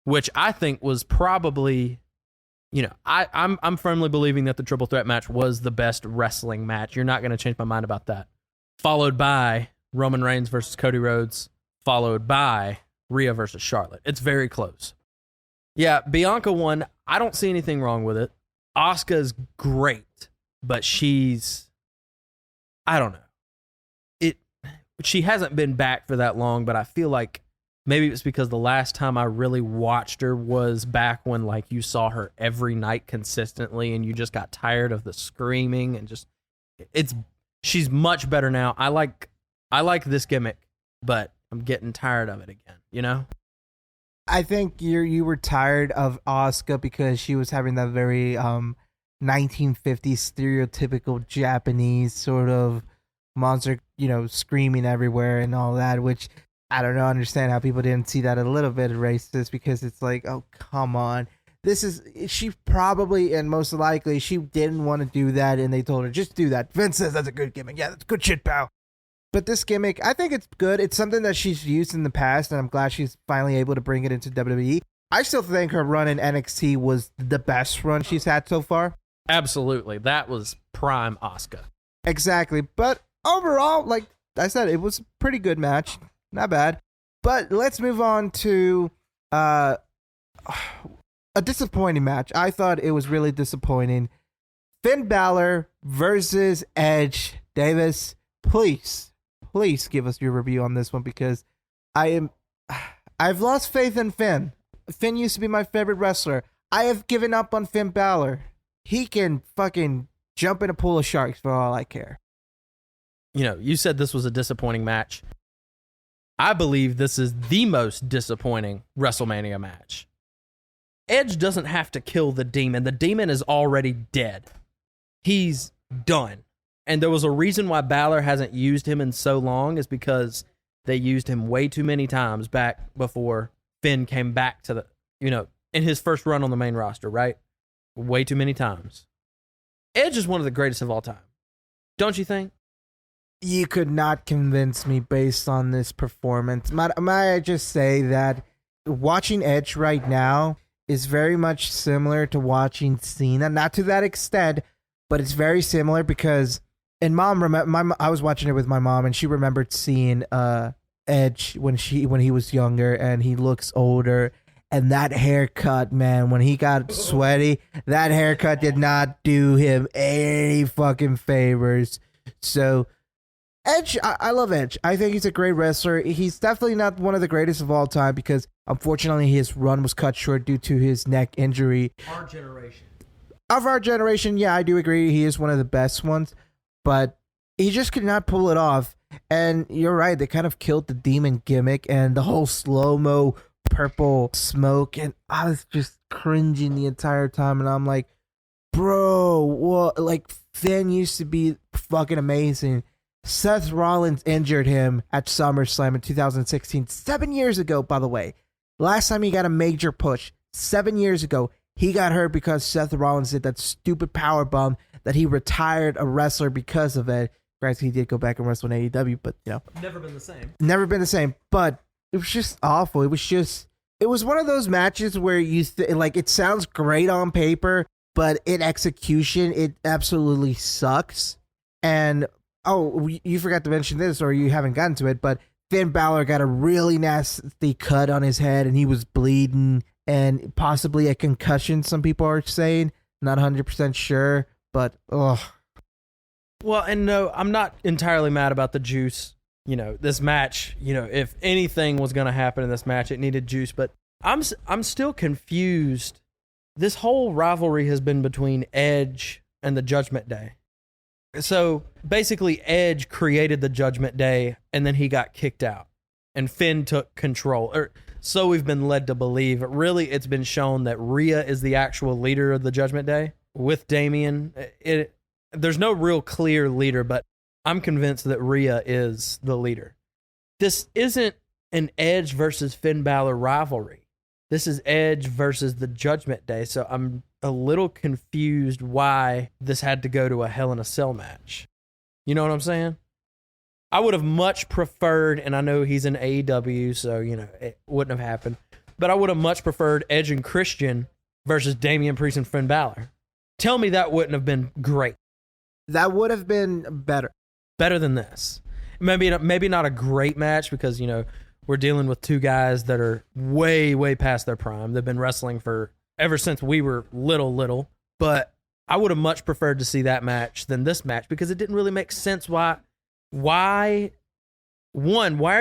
which I think was probably, I'm firmly believing that the triple threat match was the best wrestling match. You're not going to change my mind about that. Followed by Roman Reigns versus Cody Rhodes, followed by Rhea versus Charlotte. It's very close. Yeah, Bianca won. I don't see anything wrong with it. Asuka's great, but I don't know. She hasn't been back for that long, but I feel like maybe it's because the last time I really watched her was back when you saw her every night consistently and you just got tired of the screaming and just she's much better now. I like this gimmick, but I'm getting tired of it again, I think you were tired of Asuka because she was having that very 1950s stereotypical Japanese sort of monster, screaming everywhere and all that, which I don't know, understand how people didn't see that a little bit racist because it's like, oh, come on. She probably, and most likely, she didn't want to do that, and they told her, just do that. Vince says that's a good gimmick. Yeah, that's good shit, pal. But this gimmick, I think it's good. It's something that she's used in the past, and I'm glad she's finally able to bring it into WWE. I still think her run in NXT was the best run she's had so far. Absolutely. That was prime Asuka. Exactly. But overall, like I said, it was a pretty good match. Not bad. But let's move on to a disappointing match. I thought it was really disappointing. Finn Balor versus Edge. Davis, please give us your review on this one, because I've lost faith in Finn. Finn used to be my favorite wrestler. I have given up on Finn Balor. He can fucking jump in a pool of sharks for all I care. You know, you said this was a disappointing match. I believe this is the most disappointing WrestleMania match. Edge doesn't have to kill the demon. The demon is already dead. He's done. And there was a reason why Balor hasn't used him in so long, is because they used him way too many times back before Finn came back to the, in his first run on the main roster, right? Way too many times. Edge is one of the greatest of all time. Don't you think? You could not convince me based on this performance. Might I just say that watching Edge right now is very much similar to watching Cena. Not to that extent, but it's very similar because, and I was watching it with my mom, and she remembered seeing Edge when he was younger, and he looks older. And that haircut, man, when he got sweaty, that haircut did not do him any fucking favors. So Edge, I love Edge. I think he's a great wrestler. He's definitely not one of the greatest of all time, because unfortunately his run was cut short due to his neck injury. Our generation. Of our generation, yeah, I do agree. He is one of the best ones, but he just could not pull it off. And you're right, they kind of killed the demon gimmick and the whole slow-mo purple smoke, and I was just cringing the entire time, and I'm like, bro, what? Like, Finn used to be fucking amazing. Seth Rollins injured him at SummerSlam in 2016, 7 years ago, by the way. Last time he got a major push, 7 years ago, he got hurt because Seth Rollins did that stupid powerbomb that he retired a wrestler because of it. Granted, he did go back and wrestle in AEW, but, Never been the same. Never been the same, but it was just awful. It was one of those matches where it sounds great on paper, but in execution, it absolutely sucks. And, you forgot to mention this, or you haven't gotten to it, but Finn Balor got a really nasty cut on his head, and he was bleeding, and possibly a concussion, some people are saying. Not 100% sure, but, ugh. Well, and no, I'm not entirely mad about the juice. This match, if anything was going to happen in this match, it needed juice. But I'm still confused. This whole rivalry has been between Edge and the Judgment Day. So basically, Edge created the Judgment Day, and then he got kicked out. And Finn took control. Or so we've been led to believe. Really, it's been shown that Rhea is the actual leader of the Judgment Day with Damian. There's no real clear leader, but I'm convinced that Rhea is the leader. This isn't an Edge versus Finn Balor rivalry. This is Edge versus the Judgment Day. So I'm a little confused why this had to go to a Hell in a Cell match. You know what I'm saying? I would have much preferred, and I know he's in AEW, so, it wouldn't have happened, but I would have much preferred Edge and Christian versus Damian Priest and Finn Balor. Tell me that wouldn't have been great. That would have been better. Better than this. Maybe not a great match, because, we're dealing with two guys that are way, way past their prime. They've been wrestling for ever since we were little. But I would have much preferred to see that match than this match, because it didn't really make sense. Why are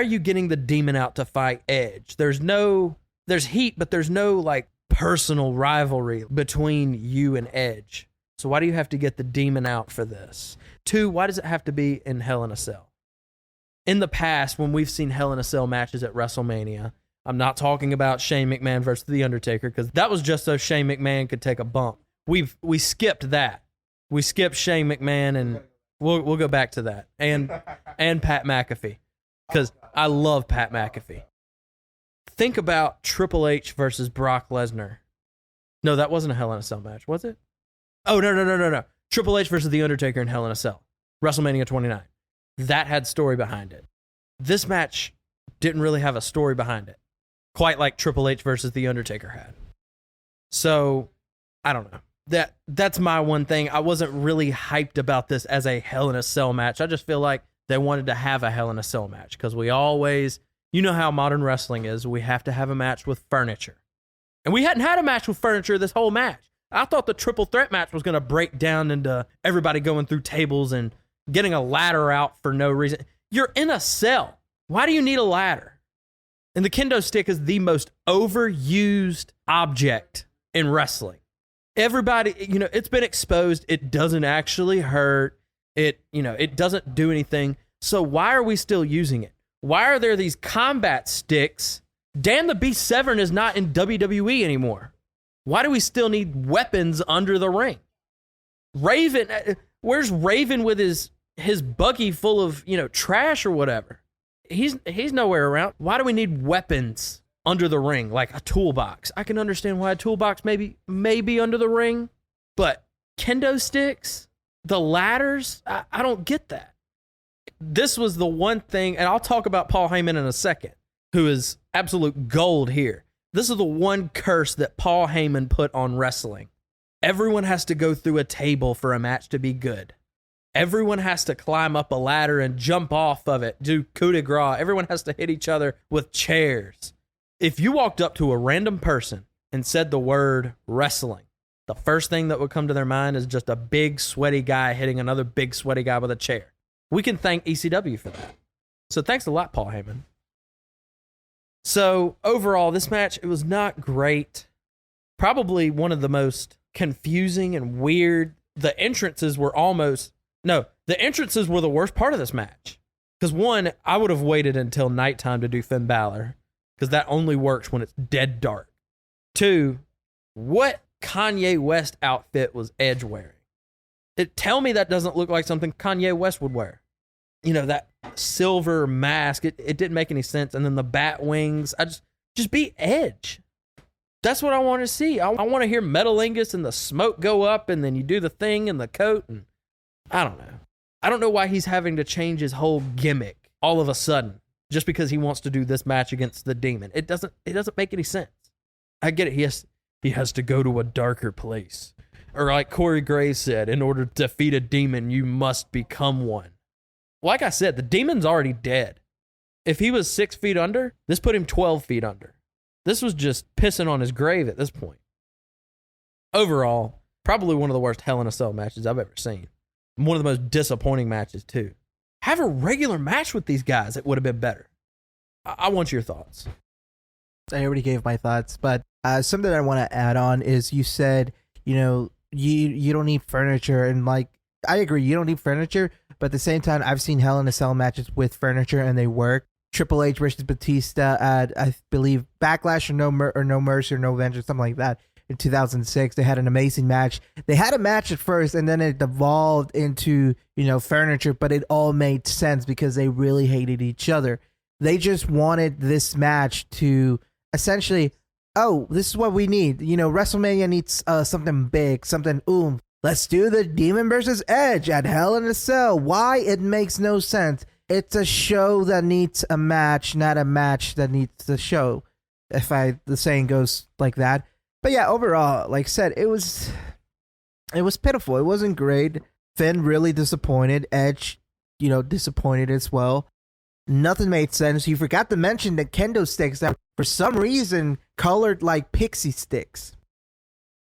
you getting the demon out to fight Edge? There's heat, but there's no personal rivalry between you and Edge. So why do you have to get the demon out for this? 2, why does it have to be in Hell in a Cell? In the past, when we've seen Hell in a Cell matches at WrestleMania, I'm not talking about Shane McMahon versus The Undertaker, because that was just so Shane McMahon could take a bump. We skipped that. We skipped Shane McMahon, and we'll go back to that. And Pat McAfee, because I love Pat McAfee. Think about Triple H versus Brock Lesnar. No, that wasn't a Hell in a Cell match, was it? Oh, no. Triple H versus The Undertaker in Hell in a Cell. WrestleMania 29. That had story behind it. This match didn't really have a story behind it, quite like Triple H versus The Undertaker had. So, I don't know. That's my one thing. I wasn't really hyped about this as a Hell in a Cell match. I just feel like they wanted to have a Hell in a Cell match because we always, you know how modern wrestling is, we have to have a match with furniture. And we hadn't had a match with furniture this whole match. I thought the triple threat match was going to break down into everybody going through tables and getting a ladder out for no reason. You're in a cell. Why do you need a ladder? And the kendo stick is the most overused object in wrestling. Everybody, it's been exposed. It doesn't actually hurt. It doesn't do anything. So why are we still using it? Why are there these combat sticks? Dan the Beast Severn is not in WWE anymore. Why do we still need weapons under the ring? Raven, where's Raven with his buggy full of, trash or whatever? He's nowhere around. Why do we need weapons under the ring, like a toolbox? I can understand why a toolbox may be under the ring, but kendo sticks, the ladders, I don't get that. This was the one thing, and I'll talk about Paul Heyman in a second, who is absolute gold here. This is the one curse that Paul Heyman put on wrestling. Everyone has to go through a table for a match to be good. Everyone has to climb up a ladder and jump off of it, do coup de grace. Everyone has to hit each other with chairs. If you walked up to a random person and said the word wrestling, the first thing that would come to their mind is just a big, sweaty guy hitting another big, sweaty guy with a chair. We can thank ECW for that. So thanks a lot, Paul Heyman. So overall, this match, it was not great. Probably one of the most confusing and weird. The entrances were the entrances were the worst part of this match. Because one, I would have waited until nighttime to do Finn Balor, because that only works when it's dead dark. Two, what Kanye West outfit was Edge wearing? Tell me that doesn't look like something Kanye West would wear. That silver mask, it didn't make any sense. And then the bat wings, just be Edge. That's what I want to see. I want to hear Metalingus and the smoke go up, and then you do the thing and the coat, and I don't know. I don't know why he's having to change his whole gimmick all of a sudden just because he wants to do this match against the Demon. It doesn't make any sense. I get it. He has to go to a darker place. Or like Corey Graves said, in order to defeat a demon, you must become one. Like I said, the Demon's already dead. If he was 6 feet under, this put him 12 feet under. This was just pissing on his grave at this point. Overall, probably one of the worst Hell in a Cell matches I've ever seen. One of the most disappointing matches, too. Have a regular match with these guys. It would have been better. I want your thoughts. I already gave my thoughts, but something I want to add on is you said, you don't need furniture. And like, I agree, you don't need furniture. But at the same time, I've seen Hell in a Cell matches with furniture and they work. Triple H versus Batista at, I believe, Backlash or No Mercy or No Vengeance, something like that. In 2006, they had an amazing match. They had a match at first, and then it evolved into, furniture, but it all made sense because they really hated each other. They just wanted this match to essentially, this is what we need. WrestleMania needs something big, something Let's do the Demon versus Edge at Hell in a Cell. Why? It makes no sense. It's a show that needs a match, not a match that needs the show. If the saying goes like that. But yeah, overall, like I said, it was pitiful. It wasn't great. Finn really disappointed. Edge, disappointed as well. Nothing made sense. You forgot to mention the kendo sticks that for some reason colored like pixie sticks.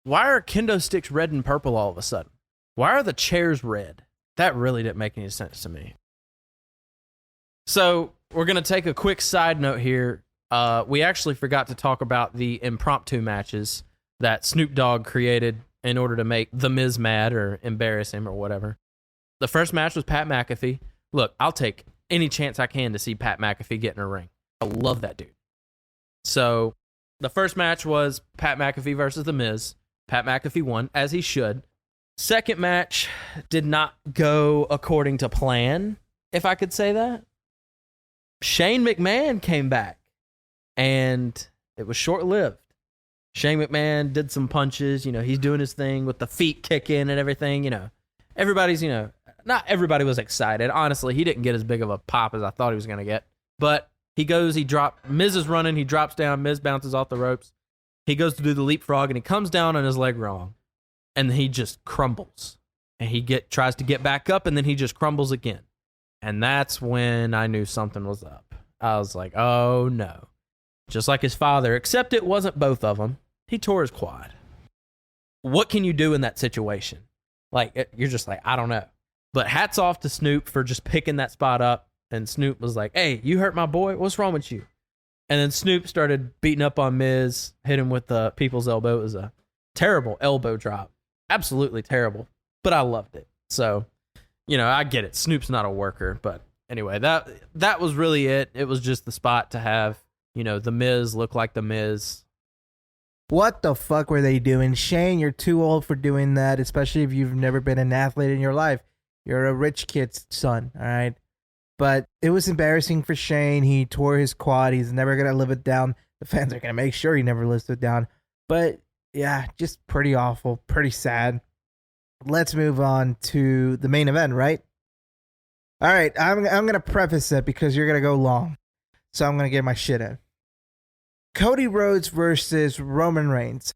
Why are kendo sticks red and purple all of a sudden? Why are the chairs red? That really didn't make any sense to me. So we're going to take a quick side note here. We actually forgot to talk about the impromptu matches that Snoop Dogg created in order to make The Miz mad or embarrass him or whatever. The first match was Pat McAfee. Look, I'll take any chance I can to see Pat McAfee get in a ring. I love that dude. So the first match was Pat McAfee versus The Miz. Pat McAfee won, as he should. Second match did not go according to plan, if I could say that. Shane McMahon came back, and it was short-lived. Shane McMahon did some punches. He's doing his thing with the feet kicking and everything. Everybody's, not everybody was excited. Honestly, he didn't get as big of a pop as I thought he was going to get. But he dropped, Miz is running, he drops down, Miz bounces off the ropes. He goes to do the leapfrog, and he comes down on his leg wrong. And he just crumbles. And he tries to get back up, and then he just crumbles again. And that's when I knew something was up. I was like, oh no. Just like his father, except it wasn't both of them. He tore his quad. What can you do in that situation? Like, you're just like, I don't know. But hats off to Snoop for just picking that spot up. And Snoop was like, hey, you hurt my boy? What's wrong with you? And then Snoop started beating up on Miz, hit him with the people's elbow. It was a terrible elbow drop. Absolutely terrible. But I loved it. So, you know, I get it. Snoop's not a worker. But anyway, that was really it. It was just the spot to have, you know, the Miz look like the Miz. What the fuck were they doing? Shane, you're too old for doing that, especially if you've never been an athlete in your life. You're a rich kid's son, all right? But it was embarrassing for Shane. He tore his quad. He's never going to live it down. The fans are going to make sure he never lives it down. But, yeah, just pretty awful, pretty sad. Let's move on to the main event, right? All right, I'm going to preface it because you're going to go long. So I'm going to get my shit in. Cody Rhodes versus Roman Reigns.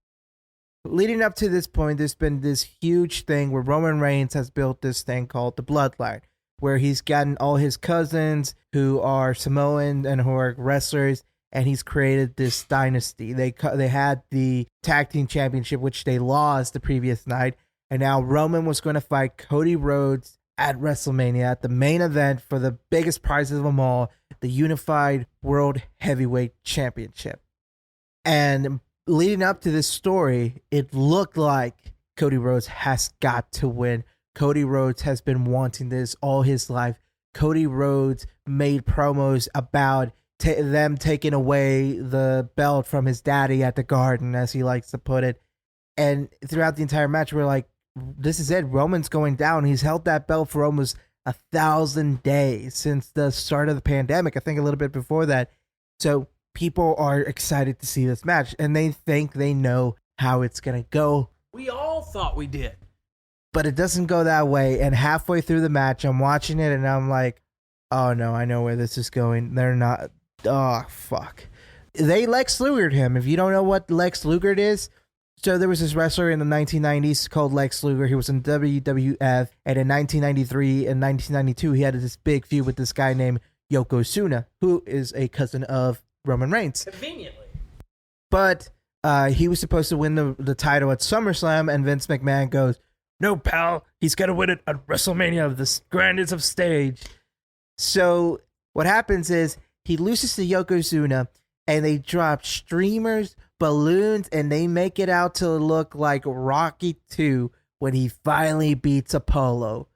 Leading up to this point, there's been this huge thing where Roman Reigns has built this thing called the Bloodline, where he's gotten all his cousins who are Samoan and who are wrestlers, and he's created this dynasty. They had the tag team championship, which they lost the previous night, and now Roman was going to fight Cody Rhodes at WrestleMania at the main event for the biggest prizes of them all, the Unified World Heavyweight Championship. And leading up to this story, it looked like Cody Rhodes has got to win. Cody Rhodes has been wanting this all his life. Cody Rhodes made promos about them taking away the belt from his daddy at the Garden, as he likes to put it. And throughout the entire match, we're like, this is it. Roman's going down. He's held that belt for almost 1,000 days since the start of the pandemic. I think a little bit before that. So people are excited to see this match, and they think they know how it's going to go. We all thought we did. But it doesn't go that way. And halfway through the match, I'm watching it, and I'm like, oh, no, I know where this is going. They're not. Oh, fuck. They Lex Lugered him. If you don't know what Lex Lugered is, so there was this wrestler in the 1990s called Lex Luger. He was in WWF, and in 1993 and 1992, he had this big feud with this guy named Yokozuna, who is a cousin of Roman Reigns. Conveniently. But he was supposed to win the title at SummerSlam, and Vince McMahon goes, no, pal, he's going to win it at WrestleMania, the grandest of stage. So what happens is he loses to Yokozuna, and they drop streamers, balloons, and they make it out to look like Rocky 2 when he finally beats Apollo.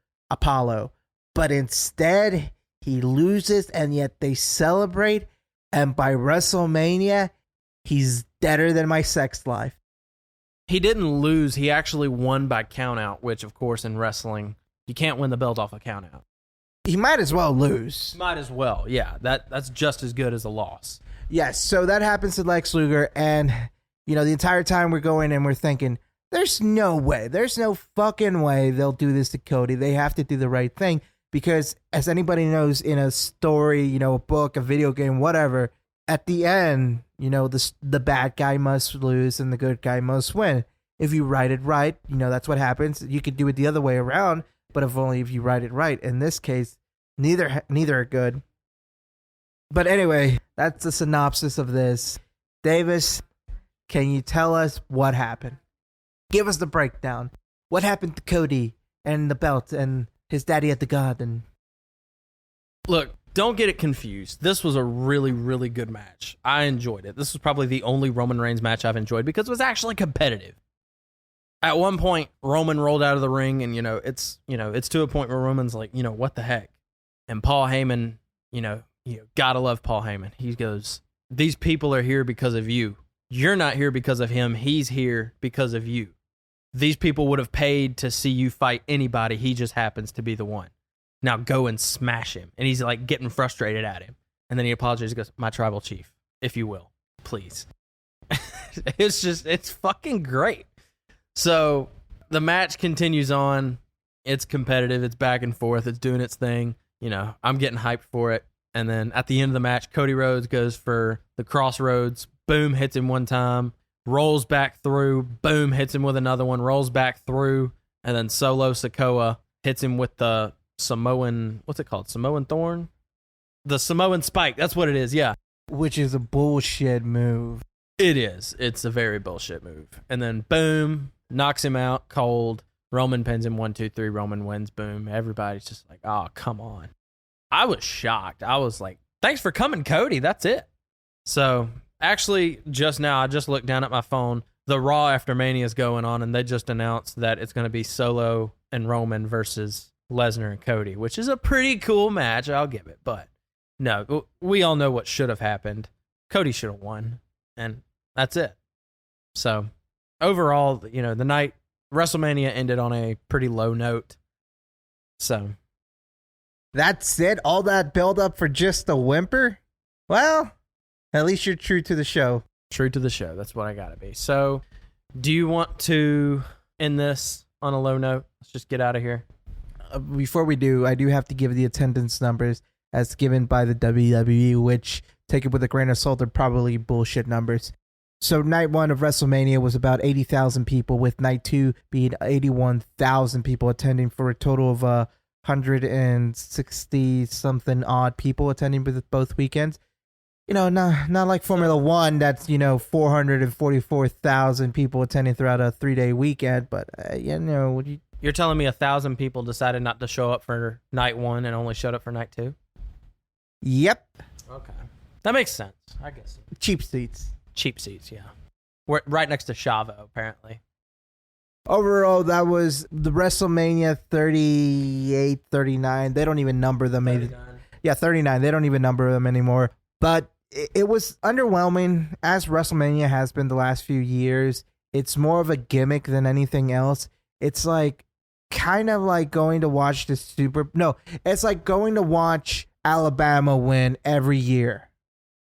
But instead, he loses, and yet they celebrate, and by WrestleMania, he's deader than my sex life. He didn't lose. He actually won by countout, which, of course, in wrestling, you can't win the belt off a countout. He might as well lose. Might as well, yeah. That's just as good as a loss. Yes, so that happens to Lex Luger, and, you know, the entire time we're going and we're thinking, there's no way, there's no fucking way they'll do this to Cody. They have to do the right thing, because as anybody knows, in a story, you know, a book, a video game, whatever, at the end, you know, the bad guy must lose and the good guy must win. If you write it right, you know, that's what happens. You could do it the other way around, but if you write it right. In this case, neither are good. But anyway, that's the synopsis of this. Davis, can you tell us what happened? Give us the breakdown. What happened to Cody and the belt and his daddy at the Garden? Look, don't get it confused. This was a really, really good match. I enjoyed it. This was probably the only Roman Reigns match I've enjoyed because it was actually competitive. At one point, Roman rolled out of the ring, and it's to a point where Roman's like, what the heck? And Paul Heyman, gotta love Paul Heyman. He goes, these people are here because of you. You're not here because of him. He's here because of you. These people would have paid to see you fight anybody. He just happens to be the one. Now go and smash him. And he's like getting frustrated at him. And then he apologizes. He goes, my tribal chief, if you will, please. It's fucking great. So the match continues on. It's competitive. It's back and forth. It's doing its thing. I'm getting hyped for it. And then at the end of the match, Cody Rhodes goes for the crossroads. Boom, hits him one time. Rolls back through. Boom, hits him with another one. Rolls back through. And then Solo Sikoa hits him with the Samoan, what's it called? Samoan Thorn? The Samoan Spike. That's what it is. Yeah. Which is a bullshit move. It is. It's a very bullshit move. And then boom, knocks him out cold. Roman pins him 1, 2, 3. Roman wins. Boom. Everybody's just like, oh, come on. I was shocked. I was like, thanks for coming, Cody. That's it. So actually, just now, I just looked down at my phone. The Raw after Mania is going on, and they just announced that it's going to be Solo and Roman versus Lesnar and Cody, which is a pretty cool match. I'll give it. But no, we all know what should have happened. Cody should have won, and that's it. So overall, the night WrestleMania ended on a pretty low note. So that's it? All that build up for just a whimper? Well, at least you're true to the show. True to the show. That's what I gotta be. So do you want to end this on a low note? Let's just get out of here. Before we do, I do have to give the attendance numbers as given by the WWE, which, take it with a grain of salt, are probably bullshit numbers. So night 1 of WrestleMania was about 80,000 people, with night 2 being 81,000 people attending, for a total of 160 something odd people attending with both weekends. Not like Formula One, that's 444,000 people attending throughout a 3-day weekend. But you're telling me 1,000 people decided not to show up for night 1 and only showed up for night 2? Yep. Okay, that makes sense. I guess Cheap seats. Cheap seats, yeah. We're right next to Chavo, apparently. Overall, that was the WrestleMania 38, 39. They don't even number them. 39. Yeah, 39. They don't even number them anymore. But it was underwhelming, as WrestleMania has been the last few years. It's more of a gimmick than anything else. It's like kind of like going to watch it's like going to watch Alabama win every year,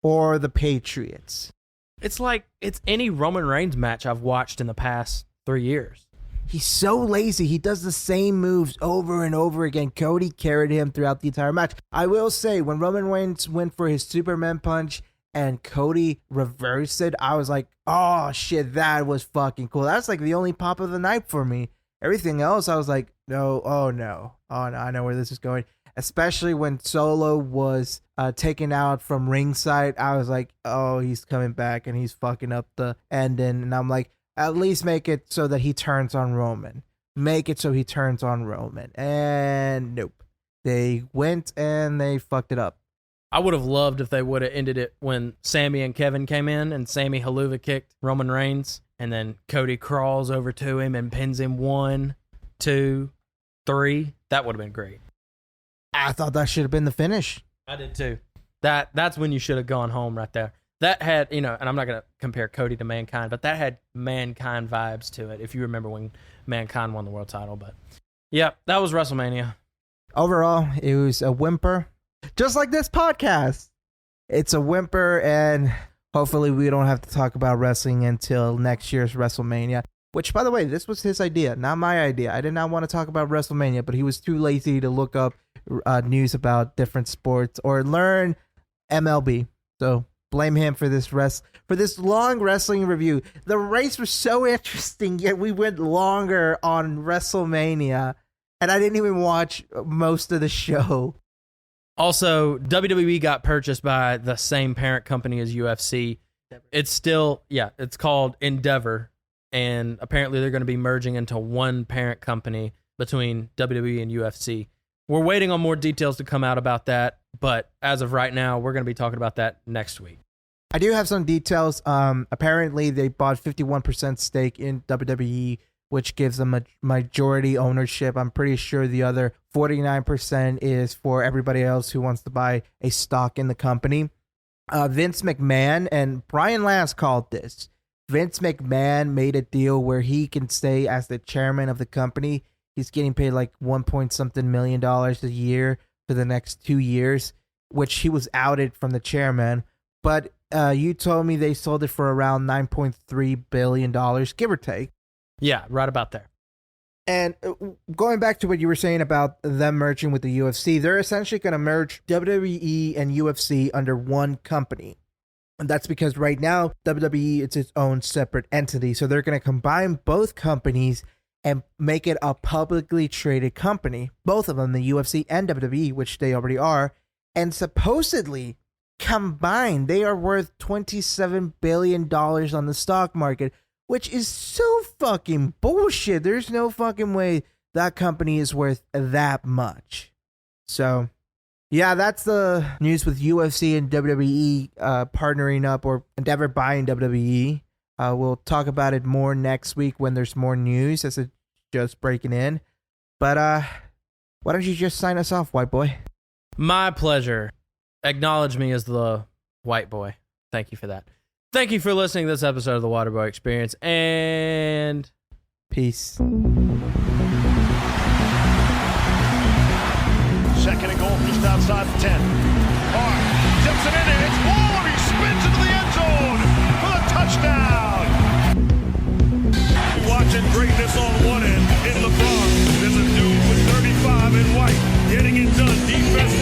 or the Patriots. It's like it's any Roman Reigns match I've watched in the past 3 years. He's so lazy. He does the same moves over and over again. Cody carried him throughout the entire match. I will say, when Roman Reigns went for his Superman punch and Cody reversed it, I was like, oh shit, that was fucking cool. That's like the only pop of the night for me. Everything else, I was like, no, oh no, I know where this is going. Especially when Solo was taken out from ringside, I was like, oh, he's coming back and he's fucking up the ending. And I'm like, at least make it so that he turns on Roman. Make it so he turns on Roman. And nope. They went and they fucked it up. I would have loved if they would have ended it when Sammy and Kevin came in and Sammy haluva kicked Roman Reigns, and then Cody crawls over to him and pins him 1, 2, 3. That would have been great. I thought that should have been the finish. I did too. That's when you should have gone home right there. That had, and I'm not going to compare Cody to Mankind, but that had Mankind vibes to it, if you remember when Mankind won the world title. But yeah, that was WrestleMania. Overall, it was a whimper. Just like this podcast. It's a whimper, and hopefully we don't have to talk about wrestling until next year's WrestleMania. Which, by the way, this was his idea, not my idea. I did not want to talk about WrestleMania, but he was too lazy to look up news about different sports or learn MLB. So blame him for this long wrestling review. The race was so interesting, yet we went longer on WrestleMania, and I didn't even watch most of the show. Also, WWE got purchased by the same parent company as UFC. It's still, it's called Endeavor, and apparently they're going to be merging into one parent company between WWE and UFC. We're waiting on more details to come out about that, but as of right now, we're going to be talking about that next week. I do have some details. Apparently, they bought 51% stake in WWE, which gives them a majority ownership. I'm pretty sure the other 49% is for everybody else who wants to buy a stock in the company. Vince McMahon, and Brian Last called this. Vince McMahon made a deal where he can stay as the chairman of the company. He's getting paid like $1.something million a year for the next 2 years, which he was outed from the chairman. But you told me they sold it for around $9.3 billion, give or take. Yeah, right about there. And going back to what you were saying about them merging with the UFC, they're essentially going to merge WWE and UFC under one company. And that's because right now, WWE is its own separate entity. So they're going to combine both companies and make it a publicly traded company, both of them, the UFC and WWE, which they already are, and supposedly combined, they are worth $27 billion on the stock market, which is so fucking bullshit. There's no fucking way that company is worth that much. So, yeah, that's the news with UFC and WWE partnering up or Endeavor buying WWE. We'll talk about it more next week when there's more news as it's just breaking in. But why don't you just sign us off, white boy? My pleasure. Acknowledge me as the white boy. Thank you for that. Thank you for listening to this episode of the Waterboy Experience, and peace. Second and goal just outside the 10. Hart tips it in and it's Waller. He spins into the end zone for the touchdown. You're watching greatness on one end. In LeBron, there's a dude with 35 in white getting it done. Defense